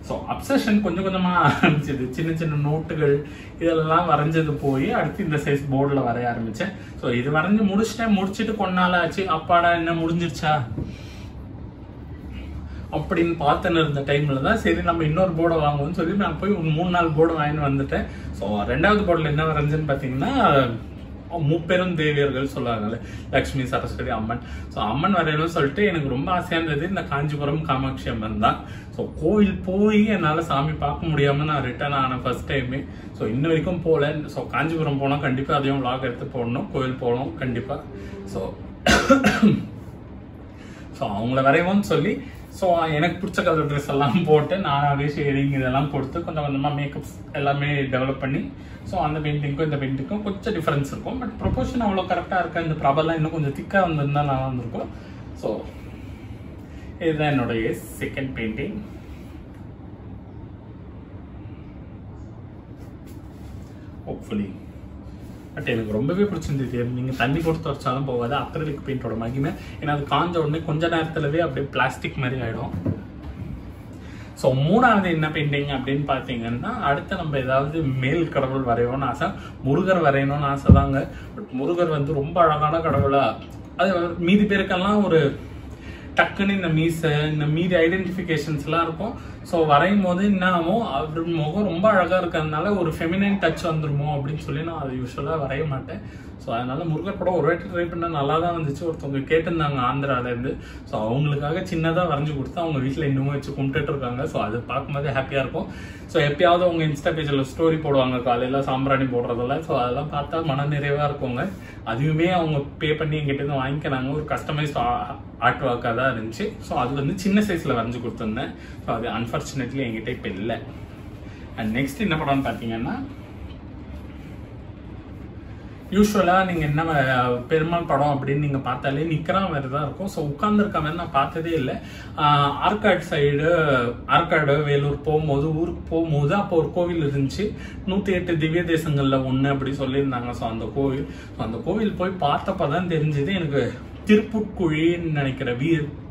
ஸோ அப்சஷன் கொஞ்சம் கொஞ்சமா ஆரம்பிச்சது. சின்ன சின்ன நோட்டுகள் இதெல்லாம் வரைஞ்சது போய் அடுத்து இந்த சைஸ் போர்டில் வரைய ஆரம்பிச்சேன். ஸோ இது வரைஞ்சு முடிச்சுட்டு கொஞ்ச நாள் ஆச்சு. அப்பாடா என்ன முடிஞ்சிருச்சா அப்படின்னு பார்த்துன்னு இருந்த டைம்ல தான் சரி நம்ம இன்னொரு போர்டை வாங்குவோம்னு சொல்லி நான் போய் 3-4 போர்டு வாங்கிட்டு வந்துட்டேன். ஸோ 2வது போர்டில் என்ன வரைஞ்சேன்னு பார்த்தீங்கன்னா முப்பெரும் தேவியர்கள் சொல்லுவாங்கல்ல, லக்ஷ்மி, சரஸ்வதி, அம்மன். ஸோ அம்மன் வரையணும்னு சொல்லிட்டு எனக்கு ரொம்ப ஆசையா இருந்தது இந்த காஞ்சிபுரம் காமாட்சி அம்மன் தான். ஸோ கோவில் போய் என்னால் சாமி பார்க்க முடியாம நான் ரிட்டர்ன் ஆன ஃபர்ஸ்ட் டைமே. ஸோ இன்ன வரைக்கும் போல. ஸோ காஞ்சிபுரம் போனால் கண்டிப்பா அதையும் vlog எடுத்து போடணும். கோவில் போகணும் கண்டிப்பா. ஸோ அவங்கள வரைவோம்னு சொல்லி ஸோ எனக்கு பிடிச்ச கலர் ட்ரெஸ் எல்லாம் போட்டு நானாவே ஷேடிங் இதெல்லாம் கொடுத்து கொஞ்சம் கொஞ்சமாக மேக்கப்ஸ் எல்லாமே டெவலப் பண்ணி. ஸோ அந்த பெயிண்டிங்க்கும் இந்த பெயிண்டிங்க்கும் கொஞ்சம் டிஃபரன்ஸ் இருக்கும். பட் ப்ரொபோர்ஷன் அவ்வளோ கரெக்டாக இருக்கா. இந்த ப்ராபெல்லாம் இன்னும் கொஞ்சம் திக்காக வந்திருந்தா நல்லா வந்திருக்கும். ஸோ இதுதான் என்னுடைய செகண்ட் பெயிண்டிங். ஹோப்ஃபுல்லி பட் எனக்கு ரொம்பவே பிடிச்சிருந்தது. நீங்க தண்ணி போட்டு துடைச்சாலும் போகாது அக்ரிலிக் பெயிண்டோட மகிமை. ஏன்னா அது காஞ்ச உடனே கொஞ்ச நேரத்துலவே அப்படியே பிளாஸ்டிக் மாதிரி ஆயிடும். ஸோ 3வது என்ன பெயிண்டிங் அப்படின்னு பார்த்தீங்கன்னா அடுத்து நம்ம ஏதாவது மேல் கடவுள் வரையணும்னு ஆசை. முருகர் வரையணும்னு ஆசை தாங்க. பட் முருகர் வந்து ரொம்ப அழகான கடவுளா, அது மீதி பேருக்கெல்லாம் ஒரு டக்குன்னு இந்த மீசை இந்த மீதி ஐடென்டிஃபிகேஷன்ஸ் எல்லாம் இருக்கும். ஸோ வரையும் போது என்ன ஆகும், அவர் முகம் ரொம்ப அழகா இருக்கிறதுனால ஒரு ஃபெமினைன் டச் வந்துருமோ அப்படின்னு சொல்லி நான் அதை யூஸ்வலா வரைய மாட்டேன். ஸோ அதனால முருகர் படம் ஒரு வாட்டி ட்ரை பண்ண நல்லா தான் வந்துச்சு. ஒருத்தவங்க கேட்டிருந்தாங்க ஆந்திராலேருந்து. ஸோ அவங்களுக்காக சின்னதாக வரைஞ்சி கொடுத்து அவங்க வீட்டில் இன்னமும் வச்சு கும்பிட்டுட்டு இருக்காங்க. ஸோ அது பார்க்கும்போது ஹாப்பியாக இருக்கும். ஸோ எப்பயாவது அவங்க இன்ஸ்டா பேஜில் ஸ்டோரி போடுவாங்க காலையில் சாம்பிராணி போடுறதெல்லாம். ஸோ அதெல்லாம் பார்த்தா மன நிறைவாக இருக்குங்க. அதுவுமே அவங்க பே பண்ணி எங்கிட்ட வாங்கிக்கிறாங்க. ஒரு கஸ்டமைஸ்ட் ஆர்ட் ஒர்க்காக தான் இருந்துச்சு. ஸோ அது வந்து சின்ன சைஸில் வரைஞ்சி கொடுத்துருந்தேன். ஸோ அது அன்ஃபார்ச்சுனேட்லி என்கிட்ட இப்போ இல்லை. அண்ட் நெக்ஸ்ட் என்ன படம்னு பார்த்தீங்கன்னா யூஸ்வலாக நீங்கள் என்ன பெருமாள் படம் அப்படின்னு நீங்கள் பார்த்தாலே நிற்கிற மாதிரி தான் இருக்கும். ஸோ உட்காந்துருக்க மாதிரி நான் பார்த்ததே இல்லை. ஆற்காடு சைடு, ஆற்காடு வேலூர் போகும்போது, ஊருக்கு போகும்போது அப்போ ஒரு கோவில் இருந்துச்சு, 108 திவ்ய தேசங்களில் ஒன்று அப்படி சொல்லியிருந்தாங்க. ஸோ அந்த கோவில் போய் பார்த்தப்ப தான் தெரிஞ்சது எனக்கு திருப்புட்குழின்னு நினைக்கிற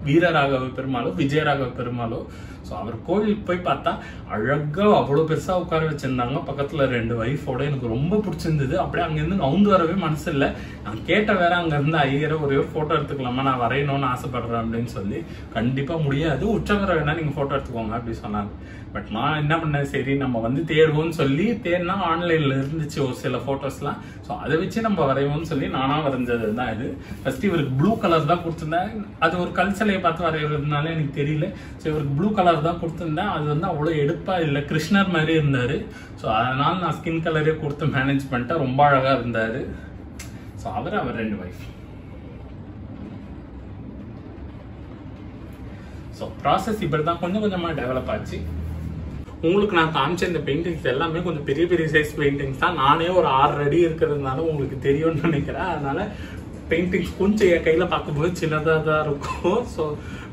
வீரராகவ பெருமாளோ விஜயராகவ பெருமாளோ. ஸோ அவர் கோவிலுக்கு போய் பார்த்தா அழகா அவ்வளோ பெருசா உட்கார வச்சிருந்தாங்க, பக்கத்துல 2 வைஃபோட. எனக்கு ரொம்ப பிடிச்சிருந்தது. அப்படியே அங்கேருந்து நவுந்து வரவே மனசு இல்லை. நான் கேட்ட வேற அங்க இருந்து ஐயரை ஒரே ஒரு போட்டோ எடுத்துக்கலாமா, நான் வரையணும்னு ஆசைப்படுறேன் அப்படின்னு சொல்லி. கண்டிப்பா முடியாது, உற்சவரை வேணா நீங்க போட்டோ எடுத்துக்கோங்க அப்படி சொன்னாங்க. பட் நான் என்ன பண்ணேன், சரி நம்ம வந்து தேடுவோம்னு சொல்லி தேடினா ஆன்லைன்ல இருந்துச்சு ஒரு சில போட்டோஸ்லாம். ஸோ அதை வச்சு நம்ம வரைவோம்னு சொல்லி நானா வரைஞ்சது தான் இது. ஃபர்ஸ்ட் இவருக்கு ப்ளூ கலர் தான் கொடுத்துருந்தேன். அது ஒரு கல்ச்சலையை பார்த்து வரைகிறதுனால எனக்கு தெரியல. ஸோ இவருக்கு ப்ளூ கலர் தான் கொடுத்துருந்தேன். அது வந்து அவ்வளோ எடுப்பா இல்லை, கிருஷ்ணர் மாதிரி இருந்தாரு. ஸோ அதனால நான் ஸ்கின் கலரே கொடுத்து மேனேஜ் பண்ணிட்டேன். ரொம்ப அழகா இருந்தாரு. ஸோ அவர் 2 வைஃப். ஸோ ப்ராசஸ் இப்படி தான் கொஞ்சம் கொஞ்சமா டெவலப் ஆச்சு. உங்களுக்கு நான் காமிச்ச இந்த பெயிண்டிங்ஸ் எல்லாமே கொஞ்சம் பெரிய பெரிய சைஸ் பெயிண்டிங்ஸ் தான். நானே ஒரு 6 அடி இருக்கிறதுனால உங்களுக்கு தெரியும்னு நினைக்கிறேன். அதனால பெயிண்டிங்ஸ் கொஞ்சம் என் கையில பார்க்கும்போது சின்னதாக தான் இருக்கும். ஸோ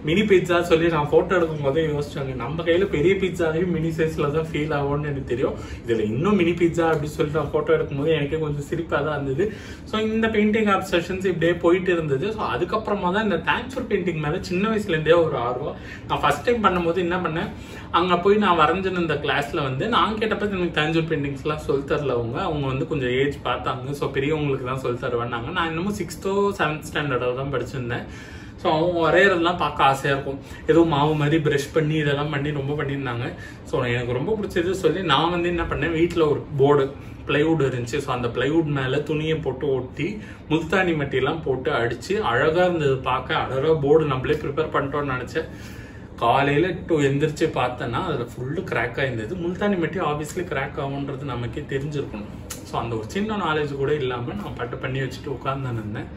மினி பீட்சா சொல்லி நான் போட்டோ எடுக்கும் போதே யோசிச்சாங்க, நம்ம கையில பெரிய பீட்சாவையும் மினி சைஸ்ல தான் ஃபீல் ஆகும்னு எனக்கு தெரியும். இதுல இன்னும் மினி பீட்சா அப்படின்னு சொல்லிட்டு நான் போட்டோ எடுக்கும் போது எனக்கே கொஞ்சம் சிரிப்பா தான் இருந்தது. ஸோ இந்த பெயிண்டிங் அப்சஷன்ஸ் இப்படியே போயிட்டு இருந்தது. ஸோ அதுக்கப்புறமா தான் இந்த தேங்க்ஸ் பெயிண்டிங் மேல சின்ன வயசுல இருந்தே ஒரு ஆர்வம். நான் ஃபர்ஸ்ட் டைம் பண்ணும்போது என்ன பண்ணேன், அங்க போய் நான் வரைஞ்சின இந்த கிளாஸ்ல வந்து நான் கேட்டப்ப எனக்கு தேங்க்ஸ் பெயிண்டிங்ஸ் எல்லாம் சொல்லி தரல. அவங்க வந்து கொஞ்சம் ஏஜ் பார்த்தாங்க. ஸோ பெரியவங்களுக்கு தான் சொல்லி தருவாங்க. நான் இன்னமும் 6th or 7th ஸ்டாண்டர்ட் தான் படிச்சிருந்தேன். ஸோ அவங்க வரைகிறதுலாம் பார்க்க ஆசையாக இருக்கும். ஏதோ மாவு மாதிரி ப்ரஷ் பண்ணி இதெல்லாம் பண்ணி ரொம்ப பண்ணியிருந்தாங்க. ஸோ எனக்கு ரொம்ப பிடிச்சது சொல்லி நான் வந்து என்ன பண்ணேன், வீட்டில் ஒரு போர்டு பிளைவுட் இருந்துச்சு. ஸோ அந்த பிளைவுட் மேலே துணியை போட்டு ஒட்டி முல்தானி மட்டியெல்லாம் போட்டு அடித்து அழகாக இருந்தது பார்க்க. அழகாக போர்டு நம்மளே ப்ரிப்பேர் பண்ணிட்டோன்னு நினச்சேன். காலையில் எந்திரிச்சு பார்த்தேன்னா அதில் ஃபுல்லு கிராக் ஆயிருந்தது. முல்தானி மட்டி ஆப்வியஸ்லி கிராக் ஆகுன்றது நமக்கே தெரிஞ்சிருக்கணும். ஸோ அந்த ஒரு சின்ன நாலேஜ் கூட இல்லாமல் நான் பட்டு பண்ணி வச்சுட்டு உட்கார்ந்து இருந்தேன்.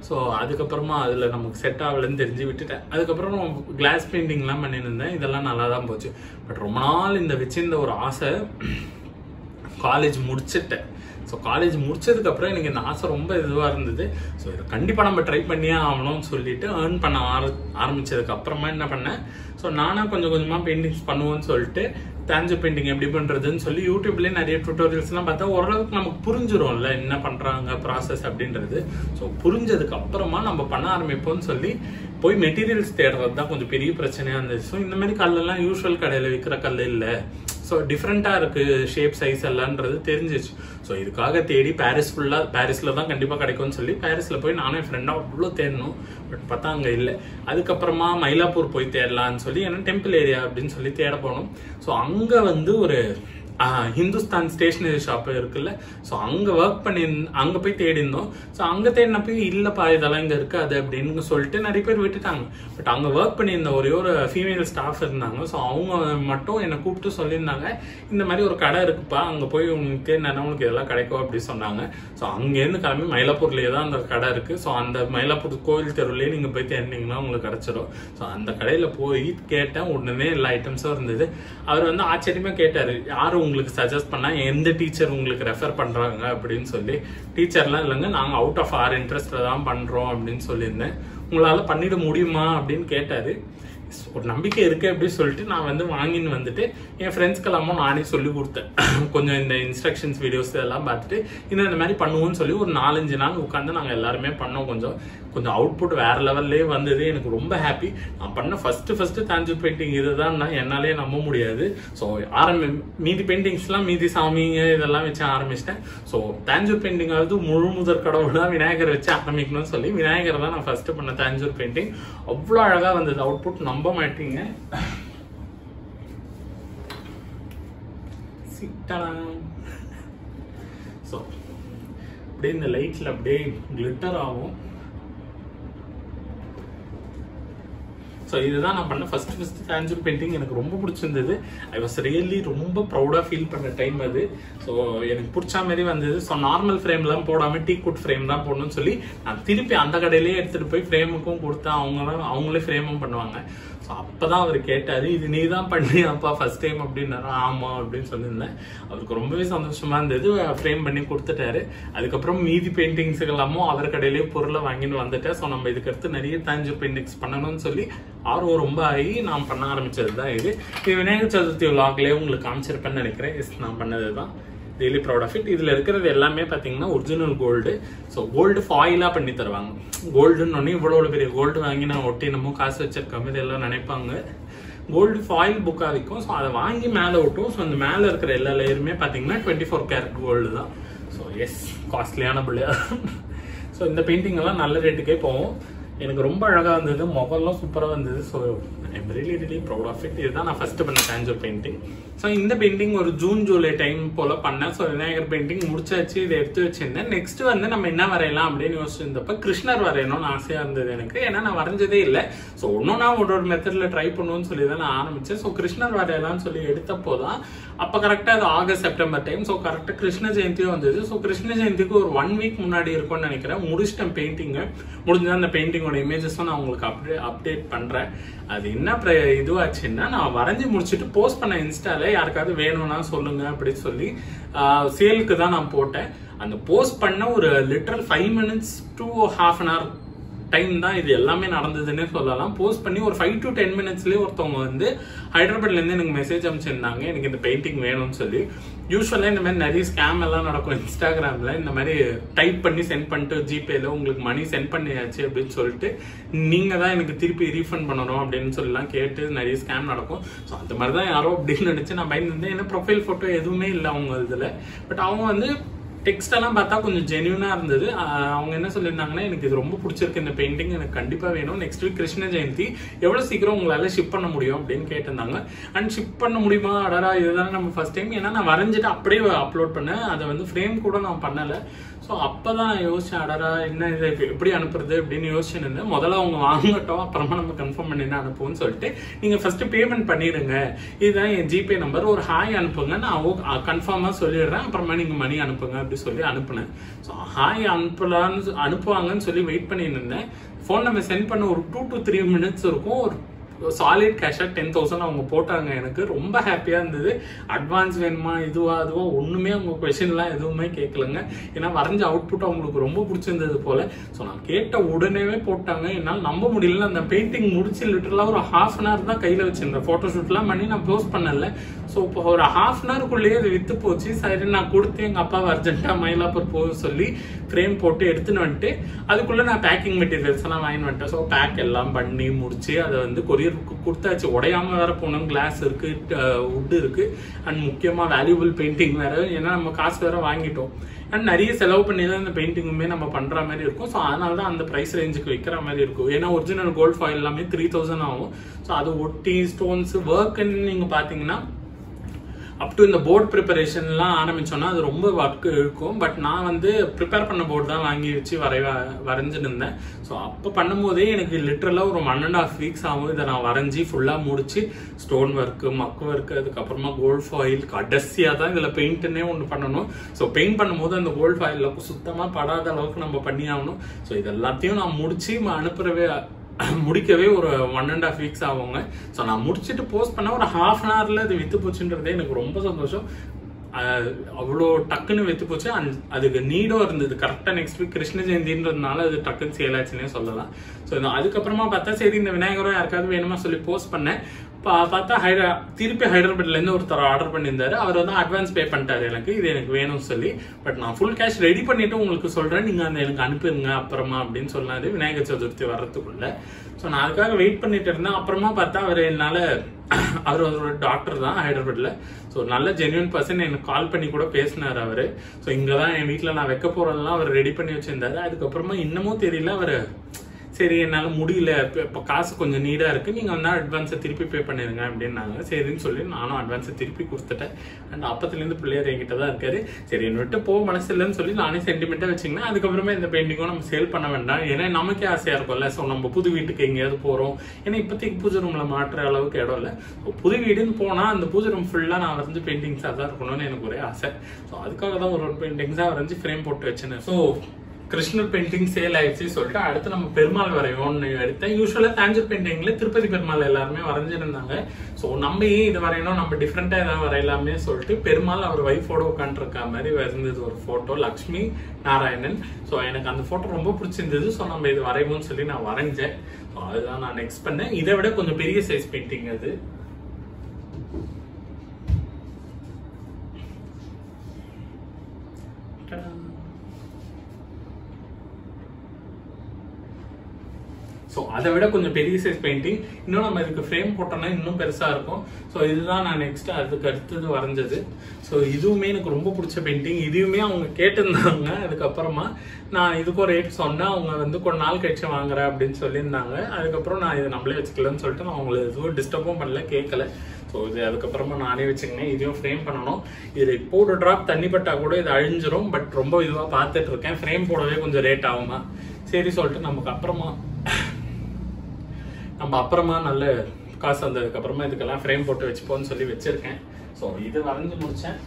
ஸோ அதுக்கப்புறமா அதில் நமக்கு செட் ஆகலன்னு தெரிஞ்சு விட்டுட்டேன். அதுக்கப்புறம் கிளாஸ் பெயிண்டிங்லாம் பண்ணியிருந்தேன். இதெல்லாம் நல்லா தான் போச்சு. பட் ரொம்ப நாள் இந்த வச்சிருந்த ஒரு ஆசை காலேஜ் முடிச்சிட்டேன். ஸோ காலேஜ் முடிச்சதுக்கு அப்புறம் எனக்கு இந்த ஆசை ரொம்ப இதுவாக இருந்தது. ஸோ இதை கண்டிப்பாக நம்ம ட்ரை பண்ணியே ஆகணும்னு சொல்லிட்டு ஏர்ன் பண்ண ஆரம்பிச்சதுக்கு அப்புறமா என்ன பண்ணேன், ஸோ நானாக கொஞ்சம் கொஞ்சமாக பெயிண்டிங்ஸ் பண்ணுவோன்னு சொல்லிட்டு தேஞ்சர் பெயிண்டிங் எப்படி பண்ணுறதுன்னு சொல்லி யூடியூப்லேயே நிறைய டுட்டோரியல்ஸ்லாம் பார்த்தா ஓரளவுக்கு நமக்கு புரிஞ்சிடும்ல என்ன பண்ணுறாங்க ப்ராசஸ் அப்படின்றது. ஸோ புரிஞ்சதுக்கு அப்புறமா நம்ம பண்ண ஆரம்பிப்போம்னு சொல்லி போய் மெட்டீரியல்ஸ் தேடுறது தான் கொஞ்சம் பெரிய பிரச்சனையாக இருந்துச்சு. ஸோ இந்த மாதிரி கல்லெல்லாம் யூஸ்வல் கடையில் விற்கிற கல் இல்லை. ஸோ டிஃப்ரெண்ட்டாக இருக்குது ஷேப் சைஸ் எல்லான்றது தெரிஞ்சிச்சு. ஸோ இதுக்காக தேடி பாரிஸில் தான் கண்டிப்பாக கிடைக்கும்னு சொல்லி பாரிஸில் போய் நானும் என் ஃப்ரெண்டாக அவ்வளோ தேடணும். பட் பார்த்தா அங்கே இல்லை. அதுக்கப்புறமா மயிலாப்பூர் போய் தேடலான்னு சொல்லி, ஏன்னா டெம்பிள் ஏரியா அப்படின்னு சொல்லி தேட போனோம். ஸோ அங்கே வந்து ஒரு ஹிந்துஸ்தான் ஸ்டேஷனரி ஷாப் இருக்குல்ல, ஸோ அங்கே ஒர்க் பண்ணி அங்கே போய் தேடிருந்தோம். ஸோ அங்கே தேடினப்போ இல்லைப்பா இதெல்லாம் இங்கே இருக்காது அப்படின்னு சொல்லிட்டு நிறைய பேர் விட்டுட்டாங்க. பட் அங்கே ஒர்க் பண்ணியிருந்த ஒரே ஒரு ஃபீமேல் ஸ்டாஃப் இருந்தாங்க. ஸோ அவங்க மட்டும் என்னை கூப்பிட்டு சொல்லியிருந்தாங்க, இந்த மாதிரி ஒரு கடை இருக்குப்பா, அங்கே போய் உங்களுக்கு தேடினா உங்களுக்கு இதெல்லாம் கிடைக்கும் அப்படி சொன்னாங்க. ஸோ அங்கேருந்து கிளம்பி மயிலாப்பூர்லேயே தான் அந்த கடை இருக்குது. ஸோ அந்த மயிலாப்பூர் கோவில் தெருவுலேயே நீங்கள் போய் தேடினீங்கன்னா உங்களுக்கு கிடைச்சிடும். ஸோ அந்த கடையில் போய் கேட்டேன். உடனே எல்லா ஐட்டம்ஸும் இருந்தது. அவர் வந்து ஆச்சரியமாக கேட்டார், யாரும் உங்களுக்கு சஜஸ்ட் பண்ணா, எந்த டீச்சர் உங்களுக்கு ரெஃபர் பண்றாங்க அப்படின்னு சொல்லி. டீச்சர்லாம் இல்லைங்க, நாங்க அவுட் ஆஃப் ஆர் இன்ட்ரெஸ்ட்ல தான் பண்றோம் அப்படின்னு சொல்லியிருந்தேன். உங்களால பண்ணிட முடியுமா அப்படின்னு கேட்டாரு. ஒரு நம்பிக்கை இருக்கு அப்படின்னு சொல்லிட்டு நான் வந்து வாங்கின்னு வந்துட்டு என் ஃப்ரெண்ட்ஸ்க்கெல்லாமும் நானே சொல்லி கொடுத்தேன். கொஞ்சம் இந்த இன்ஸ்ட்ரக்ஷன்ஸ் வீடியோஸ் இதெல்லாம் பார்த்துட்டு இந்த மாதிரி பண்ணுவோம்னு சொல்லி ஒரு 4-5 நாள் உட்காந்து நாங்கள் எல்லாருமே பண்ணோம். கொஞ்சம் அவுட்புட் வேற லெவல்லே வந்தது. எனக்கு ரொம்ப ஹாப்பி. நான் பண்ண ஃபர்ஸ்ட் தேஞ்சர் பெயிண்டிங் இதுதான் என்னாலே நம்ப முடியாது. ஸோ மீதி பெயிண்டிங்ஸ்லாம் மீதி சாமிங்க இதெல்லாம் வச்சு ஆரம்பிச்சிட்டேன். ஸோ தேஞ்சர் பெயிண்டிங் ஆகுது முழு முதற் கடவுள் தான் விநாயகர் வச்சு ஆரம்பிக்கணும்னு சொல்லி விநாயகர் தான் நான் ஃபர்ஸ்ட் பண்ண தேஞ்சர் பெயிண்டிங். அவ்வளோ அழகா வந்தது அவுட்புட், நம்ப மாட்டீங்க. ஸோ அப்படியே இந்த லைட்ல அப்படியே கிளிட்டர் ஆகும். ஸோ இதுதான் நான் பண்ண ஃபர்ஸ்ட் தேஞ்சர் பெயிண்டிங். எனக்கு ரொம்ப பிடிச்சிருந்தது. ஐ வாஸ் ரியலி ரொம்ப ப்ரௌடாக ஃபீல் பண்ண டைம் அது. ஸோ எனக்கு பிடிச்ச மாதிரி வந்தது. ஸோ நார்மல் ஃப்ரேம்லாம் போடாமல் டீ குட் ஃப்ரேம் தான் போடணும்னு சொல்லி நான் திருப்பி அந்த கடையிலேயே எடுத்துகிட்டு போய் ஃப்ரேமுக்கும் கொடுத்தேன். அவங்களே ஃப்ரேமும் பண்ணுவாங்க. ஸோ அப்போதான் அவர் கேட்டார், இது நீ தான் பண்ணியாப்பா ஃபர்ஸ்ட் டைம் அப்படின்னாரா. ஆமாம் அப்படின்னு சொல்லியிருந்தேன். அவருக்கு ரொம்பவே சந்தோஷமாக இருந்தது. ஃப்ரேம் பண்ணி கொடுத்துட்டாரு. அதுக்கப்புறம் மீதி பெயிண்டிங்ஸுக்கு எல்லாமும் அவர் கடையிலேயே பொருளை வாங்கிட்டு வந்துட்டேன். ஸோ நம்ம இதுக்கு அடுத்து நிறைய தாஞ்சூர் பெயிண்டிங்ஸ் பண்ணணும்னு சொல்லி ஆர்வம் ரொம்ப ஆகி நான் பண்ண ஆரம்பிச்சது தான் இது. விநாயகர் சதுர்த்தி விலாக்லேயே உங்களுக்கு காமிச்சிருப்பேன்னு நினைக்கிறேன். நான் பண்ணது தான். Really proud of it. இதில் இருக்கிறது எல்லாமே பார்த்தீங்கன்னா ஒரிஜினல் கோல்டு. ஸோ கோல்டு ஃபாயிலாக பண்ணி தருவாங்க. கோல்டுன்னு ஒன்று இவ்வளோ பெரிய கோல்டு வாங்கி நான் ஒட்டி நம்ம காசு வச்சிருக்கோம் இதெல்லாம் நினைப்பாங்க. கோல்டு ஃபாயில் புக்காக விற்கும். ஸோ அதை வாங்கி மேலே ஒட்டும். ஸோ அந்த மேலே இருக்கிற எல்லா லேயருமே பார்த்தீங்கன்னா 24 கேரட் கோல்டு தான். ஸோ எஸ், காஸ்ட்லியான பிள்ளையா. ஸோ இந்த பெயிண்டிங் எல்லாம் நல்ல ரேட்டுக்கே போகும். எனக்கு ரொம்ப அழகாக இருந்தது. மொபைல்லாம் சூப்பராக இருந்தது. So I'm really proud of it. இதுதான் நான் ஃபர்ஸ்ட் பண்ண தாஞ்சூர் பெயிண்டிங். ஸோ இந்த பெயிண்டிங் ஒரு ஜூன் ஜூலை டைம் போல் பண்ணேன். ஸோ விநாயகர் பெயிண்டிங் முடிச்சாச்சு. இதை எடுத்து வச்சிருந்தேன். நெக்ஸ்ட் வந்து நம்ம என்ன வரையலாம் அப்படின்னு யோசிச்சிருந்தப்ப கிருஷ்ணர் வரையணும்னு ஆசையாக இருந்தது எனக்கு. ஏன்னா நான் வரைஞ்சதே இல்லை. ஸோ ஒன்றுனா ஒரு மெத்தடில் ட்ரை பண்ணுவோன்னு சொல்லி தான் நான் ஆரம்பித்தேன். ஸோ கிருஷ்ணர் வரையலாம்னு சொல்லி எடுத்தப்போ தான் அப்போ கரெக்டாக அது ஆகஸ்ட் செப்டம்பர் டைம். ஸோ கரெக்டாக கிருஷ்ண ஜெயந்தியும் வந்தது. ஸோ கிருஷ்ண ஜெயந்திக்கு ஒரு 1 வீக் முன்னாடி இருக்கும்னு நினைக்கிறேன். முடிச்சிட்டேன் பெயிண்டிங்கு. முடிஞ்சால் அந்த பெயிண்டிங்கோட இமேஜஸும் நான் உங்களுக்கு அப்டேட் பண்ணுறேன். அது என்ன இதுவாச்சுன்னா, நான் வரைஞ்சி முடிச்சுட்டு போஸ்ட் பண்ண இன்ஸ்டால யாருக்காவது வேணும்னா சொல்லுங்க அப்படின்னு சொல்லி சேலுக்கு தான் நான் போட்டேன். அந்த போஸ்ட் பண்ண ஒரு literal 5 minutes to half an hour time தான் இது எல்லாமே நடந்ததுன்னே சொல்லலாம். போஸ்ட் பண்ணி ஒரு 5 to 10 minutesலேயே ஒருத்தவங்க வந்து ஹைதராபாத்லேருந்து எனக்கு மெசேஜ் அனுப்பிச்சிருந்தாங்க, எனக்கு இந்த பெயிண்டிங் வேணும்னு சொல்லி. யூஸ்வலாக இந்த மாதிரி நிறைய ஸ்கேம் எல்லாம் நடக்கும் இன்ஸ்டாகிராமில். இந்த மாதிரி டைப் பண்ணி சென்ட் பண்ணிட்டு ஜிபேல உங்களுக்கு மணி சென்ட் பண்ணியாச்சு அப்படின்னு சொல்லிட்டு நீங்கள் தான் எனக்கு திருப்பி ரீஃபண்ட் பண்ணணும் அப்படின்னு சொல்லலாம் கேட்டு நிறைய ஸ்கேம் நடக்கும். ஸோ அந்த மாதிரி தான் யாரோ அப்படின்னு நினச்சி நான் பயந்துருந்தேன். ஏன்னா ப்ரொஃபைல் ஃபோட்டோ எதுவுமே இல்லை அவங்க இதில். பட் அவங்க வந்து டெக்ஸ்ட் எல்லாம் பார்த்தா கொஞ்சம் ஜென்யூனா இருந்தது. அவங்க என்ன சொல்லியிருந்தாங்கன்னா, எனக்கு இது ரொம்ப பிடிச்சிருக்கு இந்த பெயிண்டிங், எனக்கு கண்டிப்பா வேணும். நெக்ஸ்ட் வீக் கிருஷ்ண ஜெயந்தி, எவ்வளவு சீக்கிரம் உங்களால ஷிப் பண்ண முடியும் அப்படின்னு கேட்டிருந்தாங்க. அண்ட் ஷிப் பண்ண முடியுமா, அடரா இதுதான் நம்ம ஃபர்ஸ்ட் டைம். ஏன்னா நான் வரைஞ்சிட்டு அப்படியே அப்லோட் பண்ணேன். அதை வந்து ஃப்ரேம் கூட நான் பண்ணலை. ஸோ அப்போதான் நான் யோசிச்சேன், அடரா என்ன இதை எப்படி அனுப்புறது அப்படின்னு யோசிச்சுன்னு. முதல்ல அவங்க வாங்கட்டும், அப்புறமா நம்ம கன்ஃபார்ம் பண்ணி அனுப்புவோம்னு சொல்லிட்டு, நீங்கள் ஃபர்ஸ்ட் பேமெண்ட் பண்ணிடுங்க, இதுதான் என் ஜிபே நம்பர், ஒரு ஹாய் அனுப்புங்க, நான் கன்ஃபார்மாக சொல்லிடுறேன், அப்புறமா நீங்கள் மணி அனுப்புங்க அப்படி சொல்லி அனுப்புனேன். ஸோ ஹாய் அனுப்புவாங்கன்னு சொல்லி வெயிட் பண்ணிட்டு இருந்தேன். ஃபோன் நம்பர் சென்ட் பண்ண ஒரு 2 to 3 minutes இருக்கும். ஒரு சாலிட் கேஷாக 10,000 அவங்க போட்டாங்க. எனக்கு ரொம்ப ஹாப்பியாக இருந்தது. அட்வான்ஸ் வேணுமா இதுவா அதுவா ஒன்றுமே அவங்க கொஷின்லாம் எதுவுமே கேட்கலங்க. ஏன்னா வரைஞ்ச அவுட்புட் அவங்களுக்கு ரொம்ப பிடிச்சிருந்தது போல். ஸோ நான் கேட்ட உடனேவே போட்டாங்க. என்னால் நம்ப முடியல. அந்த பெயிண்டிங் முடிச்சு லிட்டரலாக ஒரு 1/2 an hour தான் கையில் வச்சிருந்தேன். ஃபோட்டோஷூட்லாம் பண்ணி நான் க்ளோஸ் பண்ணல. ஸோ இப்போ ஒரு 1/2 an hourக்குள்ளேயே அது விற்று போச்சு. சரி நான் கொடுத்து எங்கள் அப்பாவை அர்ஜென்ட்டாக மயிலாப்பூர் போக சொல்லி ஃப்ரேம் போட்டு எடுத்துன்னு வந்துட்டு, அதுக்குள்ளே நான் பேக்கிங் மெட்டீரியல்ஸ் எல்லாம் வாங்கிட்டு வந்துட்டேன். ஸோ பேக் எல்லாம் பண்ணி முடிச்சு அதை வந்து கொரியருக்கு கொடுத்தாச்சு. உடையாம வேற போனோம். கிளாஸ் இருக்கு, வுட் இருக்கு, அண்ட் முக்கியமா வேல்யூபிள் பெயிண்டிங் வேற. ஏன்னா நம்ம காசு வேற வாங்கிட்டோம். அண்ட் நிறைய செலவு பண்ணி தான் இந்த பெயிண்டிங்குமே நம்ம பண்ற மாதிரி இருக்கும். ஸோ அதனால தான் அந்த ப்ரைஸ் ரேஞ்சுக்கு விற்கிற மாதிரி இருக்கும். ஏன்னா ஒரிஜினல் கோல்ட் ஃபாயில் எல்லாமே 3000 ஆகும். ஸோ அது ஒட்டி ஸ்டோன்ஸ் ஒர்க்குன்னு நீங்க பாத்தீங்கன்னா அப் டு இந்த போர்ட் ப்ரிப்பரேஷன்லாம் ஆரம்பிச்சோன்னா அது ரொம்ப ஒர்க் இருக்கும். பட் நான் வந்து ப்ரிப்பேர் பண்ண போர்டு தான் வாங்கி வச்சு வரைஞ்சிட்டு இருந்தேன். ஸோ அப்போ பண்ணும்போதே எனக்கு லிட்டரலாக ஒரு 1.5 weeks ஆகும். இதை நான் வரைஞ்சி ஃபுல்லாக முடிச்சு ஸ்டோன் ஒர்க்கு, மக்கு ஒர்க்கு, அதுக்கப்புறமா கோல்ட் ஃபாயில், கடைசியாக தான் இதில் பெயிண்ட்டுன்னே ஒன்று பண்ணணும். ஸோ பெயிண்ட் பண்ணும்போது அந்த கோல்ட் ஃபாயிலில் சுத்தமாக படாத அளவுக்கு நம்ம பண்ணி ஆகணும். ஸோ இது எல்லாத்தையும் நான் முடிச்சு முடிக்கவே ஒரு 1.5 weeks ஆகுங்க. ஸோ நான் முடிச்சுட்டு போஸ்ட் பண்ண ஒரு 1/2 an hourல இது வித்து போச்சுன்றதே எனக்கு ரொம்ப சந்தோஷம். அவ்வளோ டக்குன்னு வித்து போச்சு. அதுக்கு நீடும் இருந்தது. கரெக்டாக நெக்ஸ்ட் வீக் கிருஷ்ண ஜெயந்தின்றதுனால அது டக்குன்னு சேல் ஆச்சுன்னே சொல்லலாம். ஸோ அதுக்கப்புறமா பார்த்தா சரி இந்த விநாயகரும் யாருக்காவது வேணுமா சொல்லி போஸ்ட் பண்ணேன். பார்த்தா திருப்பி ஹைதராபாத்லேருந்து ஒருத்தர் ஆர்டர் பண்ணியிருந்தாரு. அவர் வந்து அட்வான்ஸ் பே பண்ணிட்டாரு எனக்கு, இது எனக்கு வேணும்னு சொல்லி. பட் நான் ஃபுல் கேஷ் ரெடி பண்ணிட்டு உங்களுக்கு சொல்றேன், நீங்க அந்த எனக்கு அனுப்பிடுங்க அப்புறமா அப்படின்னு சொன்னாரு விநாயகர் சதுர்த்தி வர்றதுக்குள்ள. ஸோ நான் அதுக்காக வெயிட் பண்ணிட்டு இருந்தேன். அப்புறமா பார்த்தா அவர் ஒரு டாக்டர் தான் ஹைதராபாத்ல. ஸோ நல்ல ஜென்யூன் பர்சன். எனக்கு கால் பண்ணி கூட பேசினார் அவரு. ஸோ இங்கதான் என் வீட்டில் நான் வைக்க போறதெல்லாம் அவர் ரெடி பண்ணி வச்சிருந்தாரு. அதுக்கப்புறமா இன்னமும் தெரியல அவரு, சரி என்னால் முடியல, இப்போ காசு கொஞ்சம் நீடாக இருக்குது, நீங்கள் வந்து அட்வான்ஸை திருப்பி பே பண்ணிடுங்க அப்படின்னாங்க. சரின்னு சொல்லி நானும் அட்வான்ஸை திருப்பி கொடுத்துட்டேன். அண்ட் அப்பத்துலேருந்து பிள்ளையார் என்கிட்ட தான் இருக்காரு. சரி என்ன விட்டு போக மனசு இல்லைன்னு சொல்லி நானே சென்டிமெண்ட்டாக வச்சிங்கன்னா அதுக்கப்புறமா இந்த பெயிண்டிங்கும் நம்ம சேல் பண்ண வேண்டாம். ஏன்னா நமக்கே ஆசையாக இருக்கும்ல. ஸோ நம்ம புது வீட்டுக்கு எங்கேயாவது போகிறோம், ஏன்னா இப்போதைக்கு பூஜை ரூமில் மாற்றுற அளவுக்கு இடம் இல்லை. ஸோ புது வீடுன்னு போனால் அந்த பூஜை ரூம் ஃபுல்லாக நான் வரைஞ்சி பெயிண்டிங்ஸாக தான் இருக்கணும்னு எனக்கு ஒரே ஆசை. ஸோ அதுக்காக தான் ஒரு பெயிண்டிங்ஸாக வரைஞ்சி ஃப்ரேம் போட்டு வச்சேன். ஸோ கிருஷ்ணர் பெயிண்டிங் சேல் ஆயிடுச்சு சொல்லிட்டு அடுத்து நம்ம பெருமாள் வரைவோம்னு எடுத்தேன். யூஸ்வலா தாஞ்சூர் பெயிண்டிங்ல திருப்பதி பெருமாள் எல்லாருமே வரைஞ்சிருந்தாங்க. ஸோ நம்ம ஏன் இது வரையணும், நம்ம டிஃப்ரெண்டா ஏதாவது வரையலாமே சொல்லிட்டு பெருமாள் அவர் ஒய்ஃபோட உட்காந்துருக்க மாதிரி வரைந்தது ஒரு போட்டோ, லக்ஷ்மி நாராயணன். ஸோ எனக்கு அந்த போட்டோ ரொம்ப பிடிச்சிருந்தது. ஸோ நம்ம இது வரைவோம்னு சொல்லி நான் வரைஞ்சேன். ஸோ அதுதான் நான் நெக்ஸ்ட் பண்ணேன். இதை விட கொஞ்சம் பெரிய சைஸ் பெயிண்டிங் அது. ஸோ அதை விட கொஞ்சம் பெரிய சைஸ் பெயிண்டிங். இன்னும் நம்ம இதுக்கு ஃப்ரேம் போட்டோம்னா இன்னும் பெருசா இருக்கும். ஸோ இதுதான் நான் நெக்ஸ்ட் அதுக்கு அடுத்தது வரைஞ்சது. ஸோ இதுவுமே எனக்கு ரொம்ப பிடிச்ச பெயிண்டிங். இதுவுமே அவங்க கேட்டிருந்தாங்க. அதுக்கப்புறமா நான் இதுக்கும் ரேட் சொன்னேன். அவங்க வந்து கொஞ்ச நாள் கழிச்சு வாங்குறேன் அப்படின்னு சொல்லியிருந்தாங்க. அதுக்கப்புறம் நான் இதை நம்மளே வச்சுக்கலன்னு சொல்லிட்டு நான் அவங்களை எதுவும் டிஸ்டர்பும் பண்ணல, கேட்கல. ஸோ இது அதுக்கப்புறமா நானே வச்சுக்கினேன். இதையும் ஃப்ரேம் பண்ணணும். இது இப்போ ஒரு ட்ராப் தண்ணி பட்டா கூட இது அழிஞ்சிரும். பட் ரொம்ப இதுவாக பார்த்துட்டு இருக்கேன். ஃப்ரேம் போடவே கொஞ்சம் ரேட் ஆகுமா சரி சொல்லிட்டு நமக்கு அப்புறமா நல்ல காசு வந்ததுக்கு அப்புறமா இதுக்கெல்லாம் ஃப்ரேம் போட்டு வச்சுப்போன்னு சொல்லி வச்சிருக்கேன். ஸோ இது வரைஞ்சு முடிச்சேன்.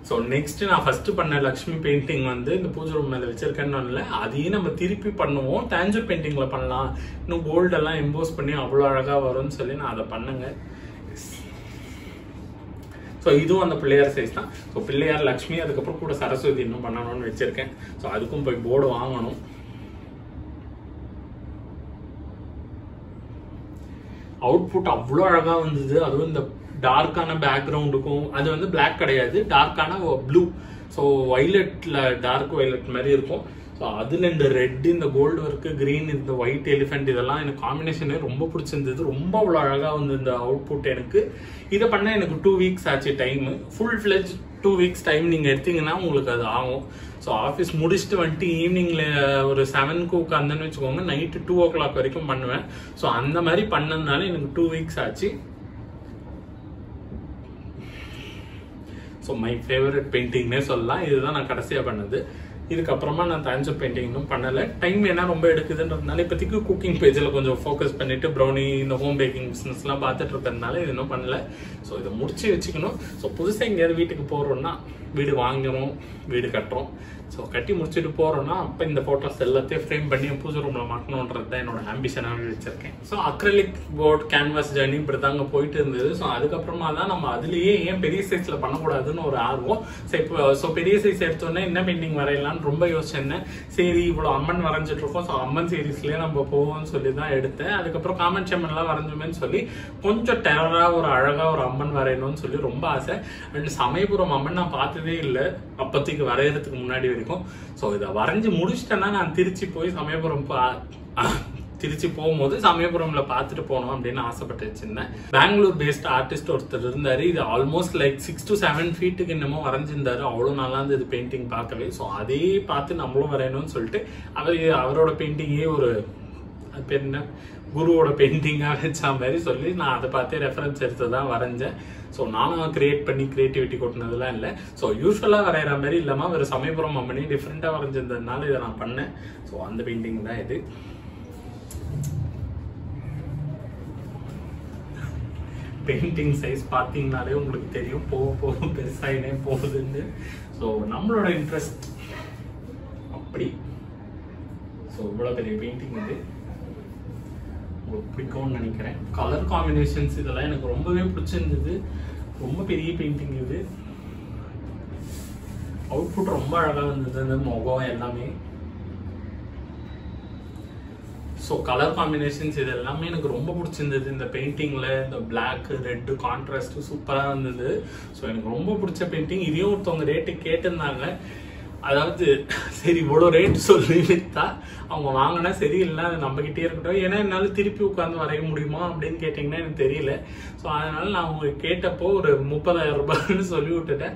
ஸோ நெக்ஸ்ட் நான் ஃபர்ஸ்ட் பண்ண லக்ஷ்மி பெயிண்டிங் வந்து இந்த பூஜை ரூம் மேல வச்சிருக்கேன்னு அதையும் நம்ம திருப்பி பண்ணுவோம். தாஞ்சூர் பெயிண்டிங்ல பண்ணலாம், இன்னும் கோல்டெல்லாம் எம்போஸ் பண்ணி அவ்வளோ அழகா வரும்னு சொல்லி நான் அதை பண்ணுங்க. ஸோ இதுவும் அந்த பிள்ளையார் சைஸ் தான். ஸோ பிள்ளையார், லக்ஷ்மி, அதுக்கப்புறம் கூட சரஸ்வதி இன்னும் பண்ணணும்னு வச்சிருக்கேன். ஸோ அதுக்கும் போய் போர்டு வாங்கணும். அவுட்புட் அவ்வளோ அழகா வந்தது. அதுவும் இந்த டார்க்கான பேக்ரவுண்டுக்கும், அது வந்து பிளாக் கிடையாது, டார்க்கான ப்ளூ. ஸோ வயலட்ல டார்க் வயலட் மாதிரி இருக்கும். ஸோ அதுல இந்த ரெட், இந்த கோல்டு ஒர்க்கு, கிரீன், இந்த ஒயிட் எலிஃபென்ட், இதெல்லாம் எனக்கு காம்பினேஷனே ரொம்ப பிடிச்சிருந்தது. ரொம்ப அவ்வளோ அழகா வந்து இந்த அவுட்புட். எனக்கு இதை பண்ண எனக்கு 2 வீக்ஸ் ஆச்சு time. Full fledge 2 weeks time நீங்க எடுத்தீங்கன்னா உங்களுக்கு அது ஆகும். ஸோ ஆஃபீஸ் முடிச்சுட்டு வந்துட்டு ஈவினிங்ல ஒரு 7க்கு உட்காந்துன்னு வச்சுக்கோங்க, நைட்டு 2 o'clock வரைக்கும் பண்ணுவேன். ஸோ அந்த மாதிரி பண்ணதுனால எனக்கு 2 வீக்ஸ் ஆச்சு. ஸோ மை ஃபேவரட் பெயிண்டிங்னே சொல்லலாம். இதுதான் நான் கடைசியா பண்ணது. இதுக்கப்புறமா நான் தாஞ்சூர் பெயிண்டிங் இன்னும் பண்ணல. டைம் ஏன்னா ரொம்ப எடுக்குதுன்றதுனால இப்போதைக்கு குக்கிங் பேஜில் கொஞ்சம் ஃபோக்கஸ் பண்ணிட்டு ப்ரௌனி, இந்த ஹோம் பேக்கிங் பிஸ்னஸ்லாம் பார்த்துட்டு இருக்கிறதுனால இது இன்னும் பண்ணல. ஸோ இதை முடிச்சு வச்சுக்கணும். ஸோ புதுசாக எங்கேயாவது வீட்டுக்கு போகிறோம்னா, வீடு வாங்கணும், வீடு கட்டுறோம். ஸோ கட்டி முடிச்சுட்டு போகிறோம்னா அப்போ இந்த ஃபோட்டோஸ் எல்லாத்தையும் ஃப்ரேம் பண்ணி பூஜை ரூமில் மாட்டணுன்றது தான் என்னோட ஆம்பிஷனாகவே வச்சிருக்கேன். So acrylic board, canvas journey இப்படி தாங்க போயிட்டு இருந்தது. ஸோ அதுக்கப்புறமா தான் நம்ம அதுலேயே ஏன் பெரிய சைஸில் பண்ணக்கூடாதுன்னு ஒரு ஆர்வம். ஸோ பெரிய சைஸ் எடுத்தோன்னே என்ன பெயிண்டிங் வரையலான்னு ரொம்ப யோசிச்சேன். சரி இவ்வளோ அம்மன் வரைஞ்சிட்டு இருக்கோம், ஸோ அம்மன் சீரீஸ்லேயே நம்ம போவோம்னு சொல்லி தான் எடுத்தேன். அதுக்கப்புறம் காமெண்ட் செம்மன்லாம் வரைஞ்சோமேன்னு சொல்லி கொஞ்சம் டெரராக ஒரு அழகாக ஒரு அம்மன் வரையணும்னு சொல்லி ரொம்ப ஆசை. அண்ட் சமயபுரம் அம்மன் நான் பார்த்ததே இல்லை அப்போதைக்கு வரைகிறதுக்கு முன்னாடி வரைக்கும். ஸோ இதை வரைஞ்சி முடிச்சிட்டேன்னா நான் திருச்சி போகும்போது சமயபுரம்ல பார்த்துட்டு போனோம் அப்படின்னு ஆசைப்பட்டு வச்சிருந்தேன். பெங்களூர் பேஸ்ட் ஆர்டிஸ்ட் ஒருத்தர் இருந்தாரு. இது ஆல்மோஸ்ட் லைக் 6 to 7 feet என்னமோ வரைஞ்சிருந்தாரு. அவ்வளோ நல்லா இருந்தது பெயிண்டிங் பார்க்கவே. ஸோ அதே பார்த்து நம்மளும் வரையணும்னு சொல்லிட்டு அவரோட பெயிண்டிங்கே ஒரு பேர் என்ன, குருவோட பெயிண்டிங்காக வச்ச மாதிரி சொல்லி நான் அதை பார்த்தே ரெஃபரன்ஸ் எடுத்து தான் வரைஞ்சேன். ஸோ நானும் கிரியேட்டிவிட்டி கொட்டினதுலாம் இல்லை. ஸோ யூஸ்வலாக வரைகிற மாதிரி இல்லாமல் ஒரு சமயபுரம் அம்மனி டிஃப்ரெண்ட்டாக வரைஞ்சிருந்ததுனால இதை நான் பண்ணேன். ஸோ அந்த பெயிண்டிங் தான் இது. பெயிண்டிங் சைஸ் பார்த்தீங்கனாலே உங்களுக்கு தெரியும் போக பெருசாயினே போகுதுன்னு. ஸோ நம்மளோட இன்ட்ரெஸ்ட் அப்படி. ஸோ இவ்வளோ பெரிய பெயிண்டிங் இது உங்களுக்கு பிடிக்கும்னு நினைக்கிறேன். கலர் காம்பினேஷன்ஸ் இதெல்லாம் எனக்கு ரொம்பவே பிடிச்சிருந்தது. ரொம்ப பெரிய பெயிண்டிங் இது. அவுட்புட் ரொம்ப அழகாக இருந்தது, அந்த முகம் எல்லாமே. ஸோ கலர் காம்பினேஷன்ஸ் இது எல்லாமே எனக்கு ரொம்ப பிடிச்சிருந்தது. இந்த பெயிண்டிங்கில் இந்த பிளாக் ரெட் கான்ட்ராஸ்ட் சூப்பராக இருந்தது. ஸோ எனக்கு ரொம்ப பிடிச்ச பெயிண்டிங். இதையும் ஒருத்தவங்க ரேட்டு கேட்டிருந்தாங்க. அதாவது சரி இவ்வளோ ரேட் சொல்லி விற்றா அவங்க வாங்கினா சரி, இல்லை அது நம்மகிட்டே இருக்கட்டும். ஏன்னா என்னால் திருப்பி உட்காந்து வரைய முடியுமா அப்படின்னு கேட்டிங்கன்னா எனக்கு தெரியல. ஸோ அதனால நான் அவங்க கேட்டப்போ ஒரு 30,000 ரூபாய்ன்னு சொல்லி விட்டுட்டேன்.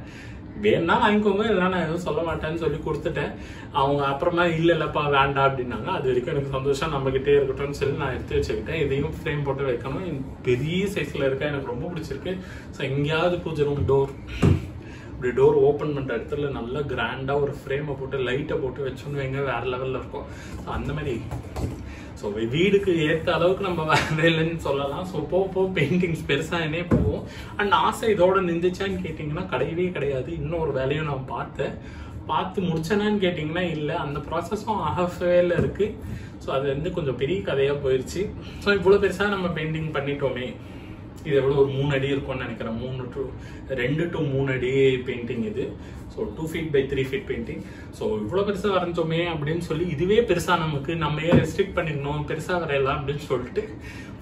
வேணா வாங்கிக்கோங்க, இல்லைன்னா நான் எதுவும் சொல்ல மாட்டேன்னு சொல்லி கொடுத்துட்டேன். அவங்க அப்புறமா இல்லைப்பா வேண்டாம் அப்படின்னாங்க. அது வரைக்கும் எனக்கு சந்தோஷம், நம்மகிட்டே இருக்கட்டும்னு சொல்லி நான் எடுத்து வச்சுக்கிட்டேன். இதையும் ஃப்ரேம் போட்டு வைக்கணும். பெரிய சைஸில் இருக்க எனக்கு ரொம்ப பிடிச்சிருக்கு. ஸோ எங்கேயாவது பூஜை ரூம் இப்படி டோர் ஓப்பன் பண்ணுற இடத்துல நல்லா கிராண்டாக ஒரு ஃப்ரேமை போட்டு லைட்டை போட்டு வச்சோன்னு வைங்க, வேற லெவலில் இருக்கும். ஸோ அந்த மாதிரி ஸோ வீடுக்கு ஏற்ற அளவுக்கு நம்ம வரையலன்னு சொல்லலாம். ஸோ போக பெயிண்டிங்ஸ் பெருசாகனே போவோம். அண்ட் ஆசை இதோட நின்றுச்சான்னு கேட்டிங்கன்னா கிடையவே கிடையாது. இன்னும் ஒரு வேலையும் நான் பார்த்தேன். பார்த்து முடிச்சேனான்னு கேட்டிங்கன்னா இல்லை, அந்த ப்ராசஸும் ஆகவேல இருக்குது. ஸோ அது வந்து கொஞ்சம் பெரிய கதையாக போயிடுச்சு. ஸோ இவ்வளோ பெருசாக நம்ம பெயிண்டிங் பண்ணிட்டோமே, இது எவ்வளோ ஒரு 3 அடி இருக்கும்னு நினைக்கிறேன். 2 to 3 அடி பெயிண்டிங் இது. So 2 feet by 3 feet painting. So இவ்வளோ பெருசாக வரைஞ்சோமே அப்படின்னு சொல்லி இதுவே பெருசாக நமக்கு நம்ம ஏன் ரெஸ்ட்ரிக்ட் பண்ணிக்கணும், பெருசாக வரையலாம் அப்படின்னு சொல்லிட்டு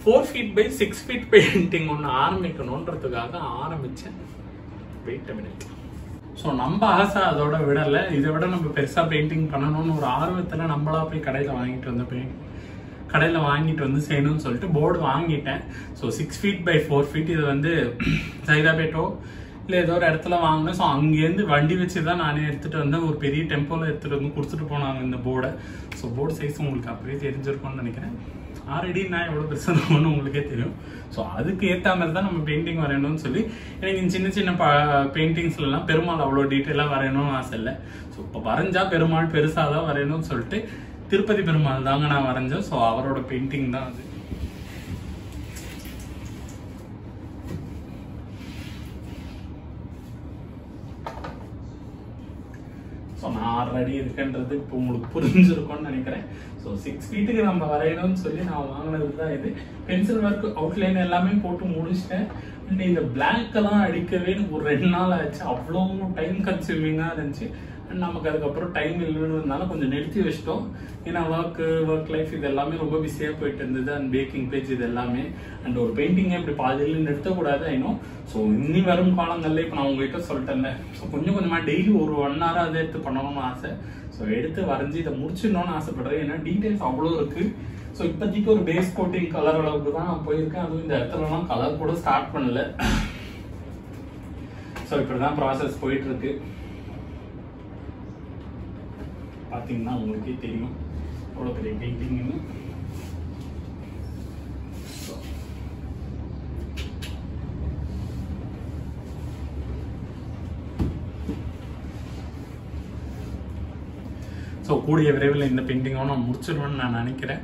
4 feet by 6 feet பெயிண்டிங் ஒன்று ஆரம்பிக்கணுன்றதுக்காக ஆரம்பித்தேன். Wait a minute. ஸோ நம்ம ஆசை அதோட விடலை, இதை விட நம்ம பெருசாக பெயிண்டிங் பண்ணணும்னு ஒரு ஆர்வத்தில் நம்மளா போய் கடையில் வாங்கிட்டு வந்து செய்யணும்னு சொல்லிட்டு போர்டு வாங்கிட்டேன். ஸோ 6 feet by 4 feet இது வந்து சைதாபேட்டோ இல்லை ஏதோ ஒரு இடத்துல வாங்கினேன். ஸோ அங்கேருந்து வண்டி வச்சு தான் நானே எடுத்துகிட்டு வந்தேன். ஒரு பெரிய டெம்போவில் எடுத்துகிட்டு வந்து கொடுத்துட்டு போனாங்க இந்த போர்டை. ஸோ போர்டு சைஸ் உங்களுக்கு அப்படியே தெரிஞ்சிருக்கும்னு நினைக்கிறேன். 6 அடி நான் எவ்வளோ பெருசாக உங்களுக்கே தெரியும். ஸோ அதுக்கு ஏற்ற மாதிரி தான் நம்ம பெயிண்டிங் வரையணும்னு சொல்லி எனக்கு சின்ன சின்ன பெயிண்டிங்ஸ்லாம் பெருமாள் அவ்வளோ டீட்டெயிலாக வரையணும்னு ஆசை இல்லை. ஸோ இப்போ வரைஞ்சா பெருமாள் பெருசாக தான் வரையணும்னு சொல்லிட்டு திருப்பதி பெருமாள் தாங்க நான் வரைஞ்சேன். ஸோ அவரோட பெயிண்டிங் தான் அது. ஸோ நான் 6 அடி இருக்குன்றது இப்போ உங்களுக்கு புரிஞ்சிருக்கும்னு நினைக்கிறேன். ஸோ 6 feetக்கு நம்ம வரையணும்னு சொல்லி நான் வாங்கினது தான் இது. பென்சில் ஒர்க் அவுட்லைன் எல்லாமே போட்டு முடிச்சிட்டேன். அண்ட் இந்த பிளாக்கெல்லாம் அடிக்கவே ஒரு 2 நாள் ஆச்சு. அவ்வளோ டைம் கன்சியூமிங்காக இருந்துச்சு. அண்ட் நமக்கு அதுக்கப்புறம் டைம் இல்லைன்றதுனால கொஞ்சம் நிறுத்தி வச்சிட்டோம். ஏன்னா ஒர்க் லைஃப் இது எல்லாமே ரொம்ப பிஸியாக போயிட்டு இருந்தது. அண்ட் பேக்கிங் பேஜ் இது எல்லாமே. அண்ட் ஒரு பெயிண்டிங்கை இப்படி பாதியில் நிறுத்தக்கூடாது ஆயினும். ஸோ இன்னி வரும் காலங்களில் இப்போ நான் உங்ககிட்ட சொல்லிட்டேன்ல, ஸோ கொஞ்சம் கொஞ்சமாக டெய்லி ஒரு 1 hour அதை எடுத்து பண்ணணும்னு ஆசை. ஸோ எடுத்து வரைஞ்சி இதை முடிச்சிடணும்னு ஆசைப்படுறேன். ஏன்னா டீட்டெயில்ஸ் அவ்வளோ இருக்குது. ஸோ இப்போதைக்கு ஒரு பேஸ் கோட்டிங் கலர் அளவுக்கு தான் நான் போயிருக்கேன். அதுவும் இந்த இடத்துலலாம் கலர் கூட ஸ்டார்ட் பண்ணல. ஸோ இப்படி தான் ப்ராசஸ் போயிட்டு இருக்கு. பார்த்தீங்கன்னா உங்களுக்கே தெரியும் அவ்வளோ பெரிய பெயிண்டிங்னு. ஸோ கூடிய விரைவில் இந்த பெயிண்டிங்கும் நான் முடிச்சிடுவேன்னு நான் நினைக்கிறேன்.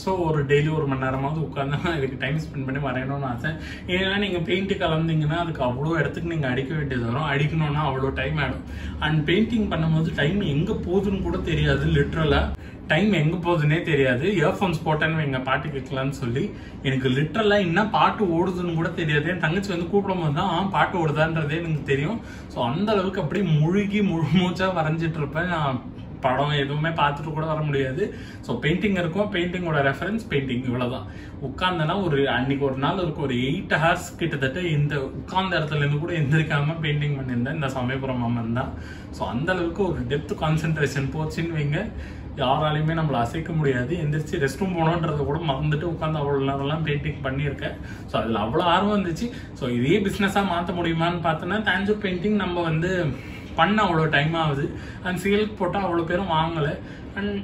ஸோ ஒரு டெய்லி 1 மணி நேரமாவது உட்காந்து இதுக்கு டைம் ஸ்பெண்ட் பண்ணி வரையணும்னு ஆசை. ஏன்னா நீங்கள் பெயிண்ட்டு கலந்தீங்கன்னா அதுக்கு அவ்வளோ இடத்துக்கு நீங்கள் அடிக்க வேண்டியது வரும். அடிக்கணும்னா அவ்வளோ டைம் ஆகிடும். அண்ட் பெயிண்டிங் பண்ணும்போது டைம் எங்கே போகுதுன்னு கூட தெரியாது. லிட்ரலாக டைம் எங்கே போகுதுன்னே தெரியாது. இயர்ஃபோன்ஸ் போட்டேன்னு எங்கள் பாட்டு கேட்கலான்னு சொல்லி எனக்கு லிட்ரலாக என்ன பாட்டு ஓடுதுன்னு கூட தெரியாது. என் தங்கச்சி வந்து கூப்பிடும் போது தான் பாட்டு ஓடுதான்றதே எனக்கு தெரியும். ஸோ அந்த அளவுக்கு அப்படியே முழு மூச்சாக வரைஞ்சிட்டு இருப்பேன். நான் படம் எதுவுமே பார்த்துட்டு கூட வர முடியாது. ஸோ பெயிண்டிங் இருக்கும், பெயிண்டிங்கோட ரெஃபரன்ஸ் பெயிண்டிங், இவ்வளோதான். உட்கார்ந்தனா அன்னைக்கு ஒரு நாள் இருக்கும் ஒரு 8 hours கிட்டத்தட்ட இந்த உட்கார்ந்த இடத்துல இருந்து கூட எந்திரிக்காம பெயிண்டிங் பண்ணியிருந்தேன். இந்த சமயபுரம் அம்மன் தான். ஸோ அந்த அளவுக்கு ஒரு டெப்த் கான்சென்ட்ரேஷன் போச்சுன்னு வைங்க, யாராலையுமே நம்மளை அசைக்க முடியாது. எந்திரிச்சு ரெஸ்ட் ரூம் போனோன்றதை கூட மறந்துட்டு உட்காந்து அவ்வளோ நேரம்லாம் பெயிண்டிங் பண்ணியிருக்கேன். ஸோ அதில் அவ்வளோ ஆர்வம் இருந்துச்சு. ஸோ இதே பிஸ்னஸாக மாற்ற முடியுமான்னு பார்த்தோன்னா தாஞ்சூர் பெயிண்டிங் நம்ம வந்து பண்ண அவ்வளோ டைம் ஆகுது. அண்ட் சேலுக்கு போட்டால் அவ்வளோ பேரும் வாங்கலை. அண்ட்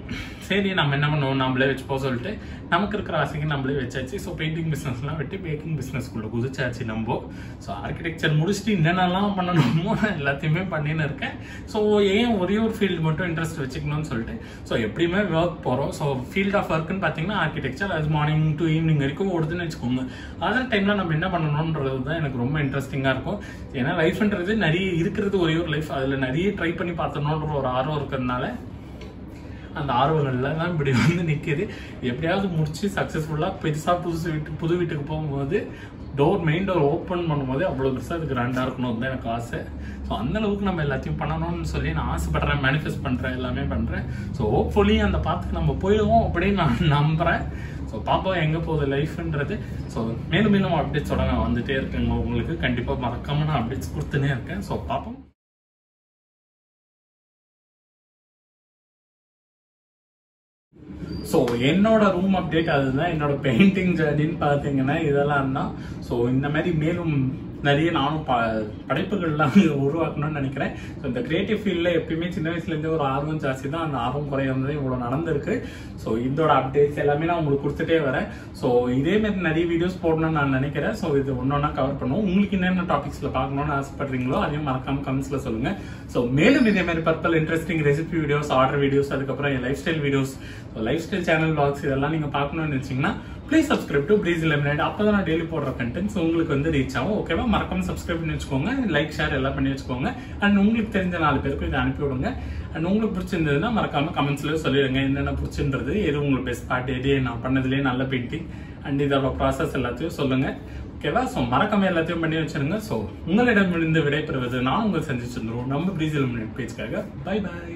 சரி நம்ம என்ன பண்ணுவோம், நம்மளே வச்சுப்போம் சொல்லிட்டு நமக்கு இருக்கிற ஆசைக்கு நம்மளே வச்சாச்சு. ஸோ பெயிண்டிங் பிஸ்னஸ்லாம் விட்டு பேக்கிங் பிஸ்னஸ்க்குள்ளே குதிச்சாச்சு நம்ம. ஸோ ஆர்கிடெக்சர் முடிச்சுட்டு என்னென்னலாம் பண்ணணுமோ எல்லாத்தையுமே பண்ணின்னு இருக்கேன். ஸோ ஏன் ஒரே ஒரு ஃபீல்டு மட்டும் இன்ட்ரெஸ்ட் வச்சுக்கணும்னு சொல்லிட்டு ஸோ எப்படியுமே ஒர்க் போகிறோம். ஸோ ஃபீல்ட் ஆஃப் ஒர்க்குன்னு பார்த்தீங்கன்னா ஆர்கிடெக்சர், அது மார்னிங் டு ஈவினிங் வரைக்கும் ஓடுதுன்னு வச்சுக்கோங்க. அதர் டைமில் நம்ம என்ன பண்ணணுன்றது தான் எனக்கு ரொம்ப இன்ட்ரெஸ்டிங்காக இருக்கும். ஏன்னா லைஃப்ன்றது நிறைய இருக்கிறது, ஒரே ஒரு லைஃப், அதில் நிறைய ட்ரை பண்ணி பார்த்தணுன்ற ஒரு ஆர்வம் இருக்கிறதுனால அந்த ஆர்வங்கள்ல தான் இப்படி வந்து நிற்கிது. எப்படியாவது முடிச்சு சக்ஸஸ்ஃபுல்லாக பெருசாக புது வீட்டுக்கு போகும்போது மெயின் டோர் ஓப்பன் பண்ணும்போது அவ்வளோ பெருசாக அது கிராண்டாக இருக்கணும் தான் எனக்கு ஆசை. ஸோ அந்த அளவுக்கு நம்ம எல்லாத்தையும் பண்ணணும்னு சொல்லி நான் ஆசைப்படுறேன், மேனிஃபெஸ்ட் பண்ணுறேன், எல்லாமே பண்ணுறேன். ஸோ ஹோப்ஃபுல்லி அந்த பாத்துக்கு நம்ம போயிடுவோம் அப்படின்னு நான் நம்புகிறேன். ஸோ பாப்பா எங்கே போகுது லைஃப்ன்றது. ஸோ மேலும் மேலும் அப்டேட்ஸோட நான் வந்துட்டே இருக்கேங்க. உங்களுக்கு கண்டிப்பாக மறக்காம நான் அப்டேட்ஸ் கொடுத்துனே இருக்கேன். ஸோ பார்ப்போம். ஸோ என்னோட ரூம் அப்டேட் அதுதான். என்னோட பெயிண்டிங் ஜர்னின்னு பார்த்தீங்கன்னா இதெல்லாம் தான். ஸோ இந்த மாதிரி மேலும் நிறைய நானும் படைப்புகள்லாம் உருவாக்கணும்னு நினைக்கிறேன். ஸோ இந்த கிரியேட்டிவ் ஃபீல்டில் எப்பயுமே சின்ன வயசுலேருந்தே ஒரு ஆர்வம் ஜாஸ்தி தான். அந்த ஆர்வம் குறையாம இவ்வளோ நடந்திருக்கு. ஸோ இதோட அப்டேட்ஸ் எல்லாமே நான் உங்களுக்கு கொடுத்துட்டே வரேன். ஸோ இதேமாரி நிறைய வீடியோஸ் போடணும்னு நான் நினைக்கிறேன். ஸோ இது ஒன்றொன்னா கவர் பண்ணுவோம். உங்களுக்கு என்னென்ன டாபிக்ஸில் பார்க்கணும்னு ஆசைப்படுறீங்களோ அதையும் மறக்காம கமெண்ட்ஸில் சொல்லுங்கள். ஸோ மேலும் இதேமாதிரி purple interesting recipe videos, order videos, அதுக்கப்புறம் என் lifestyle videos, lifestyle channel blogs இதெல்லாம் நீங்கள் பார்க்கணும்னு நினச்சிங்கன்னா please subscribe to Breeze Laminate. அப்போ தான் நான் டெய்லி போடுற கண்டென்ட்ஸ் உங்களுக்கு வந்து ரீச் ஆகும். ஓகேவா? மறக்காம சப்ஸ்கிரைப் பண்ணி வச்சுக்கோங்க, லைக் ஷேர் எல்லாம் பண்ணி வச்சுக்கோங்க. அண்ட் உங்களுக்கு தெரிஞ்ச 4 பேருக்கு இதை அனுப்பி விடுங்க. அண்ட் உங்களுக்கு பிடிச்சிருந்ததுன்னா மறக்காம கமெண்ட்ஸ்ல சொல்லிடுங்க என்னென்ன பிடிச்சின்றது, எது உங்களுக்கு பெஸ்ட் பார்ட், எது நான் பண்ணதுலேயே நல்ல பெயிண்டிங் அண்ட் இதோட ப்ராசஸ் எல்லாத்தையும் சொல்லுங்க. ஓகேவா? ஸோ மறக்காம எல்லாத்தையும் பண்ணி வச்சிருங்க. ஸோ உங்களிடமிருந்து விடைபெறுவது நான் உங்கள் சந்திச்சிருந்தோம் நம்ம பிரீசில் பேஜ்க்காக. Bye bye.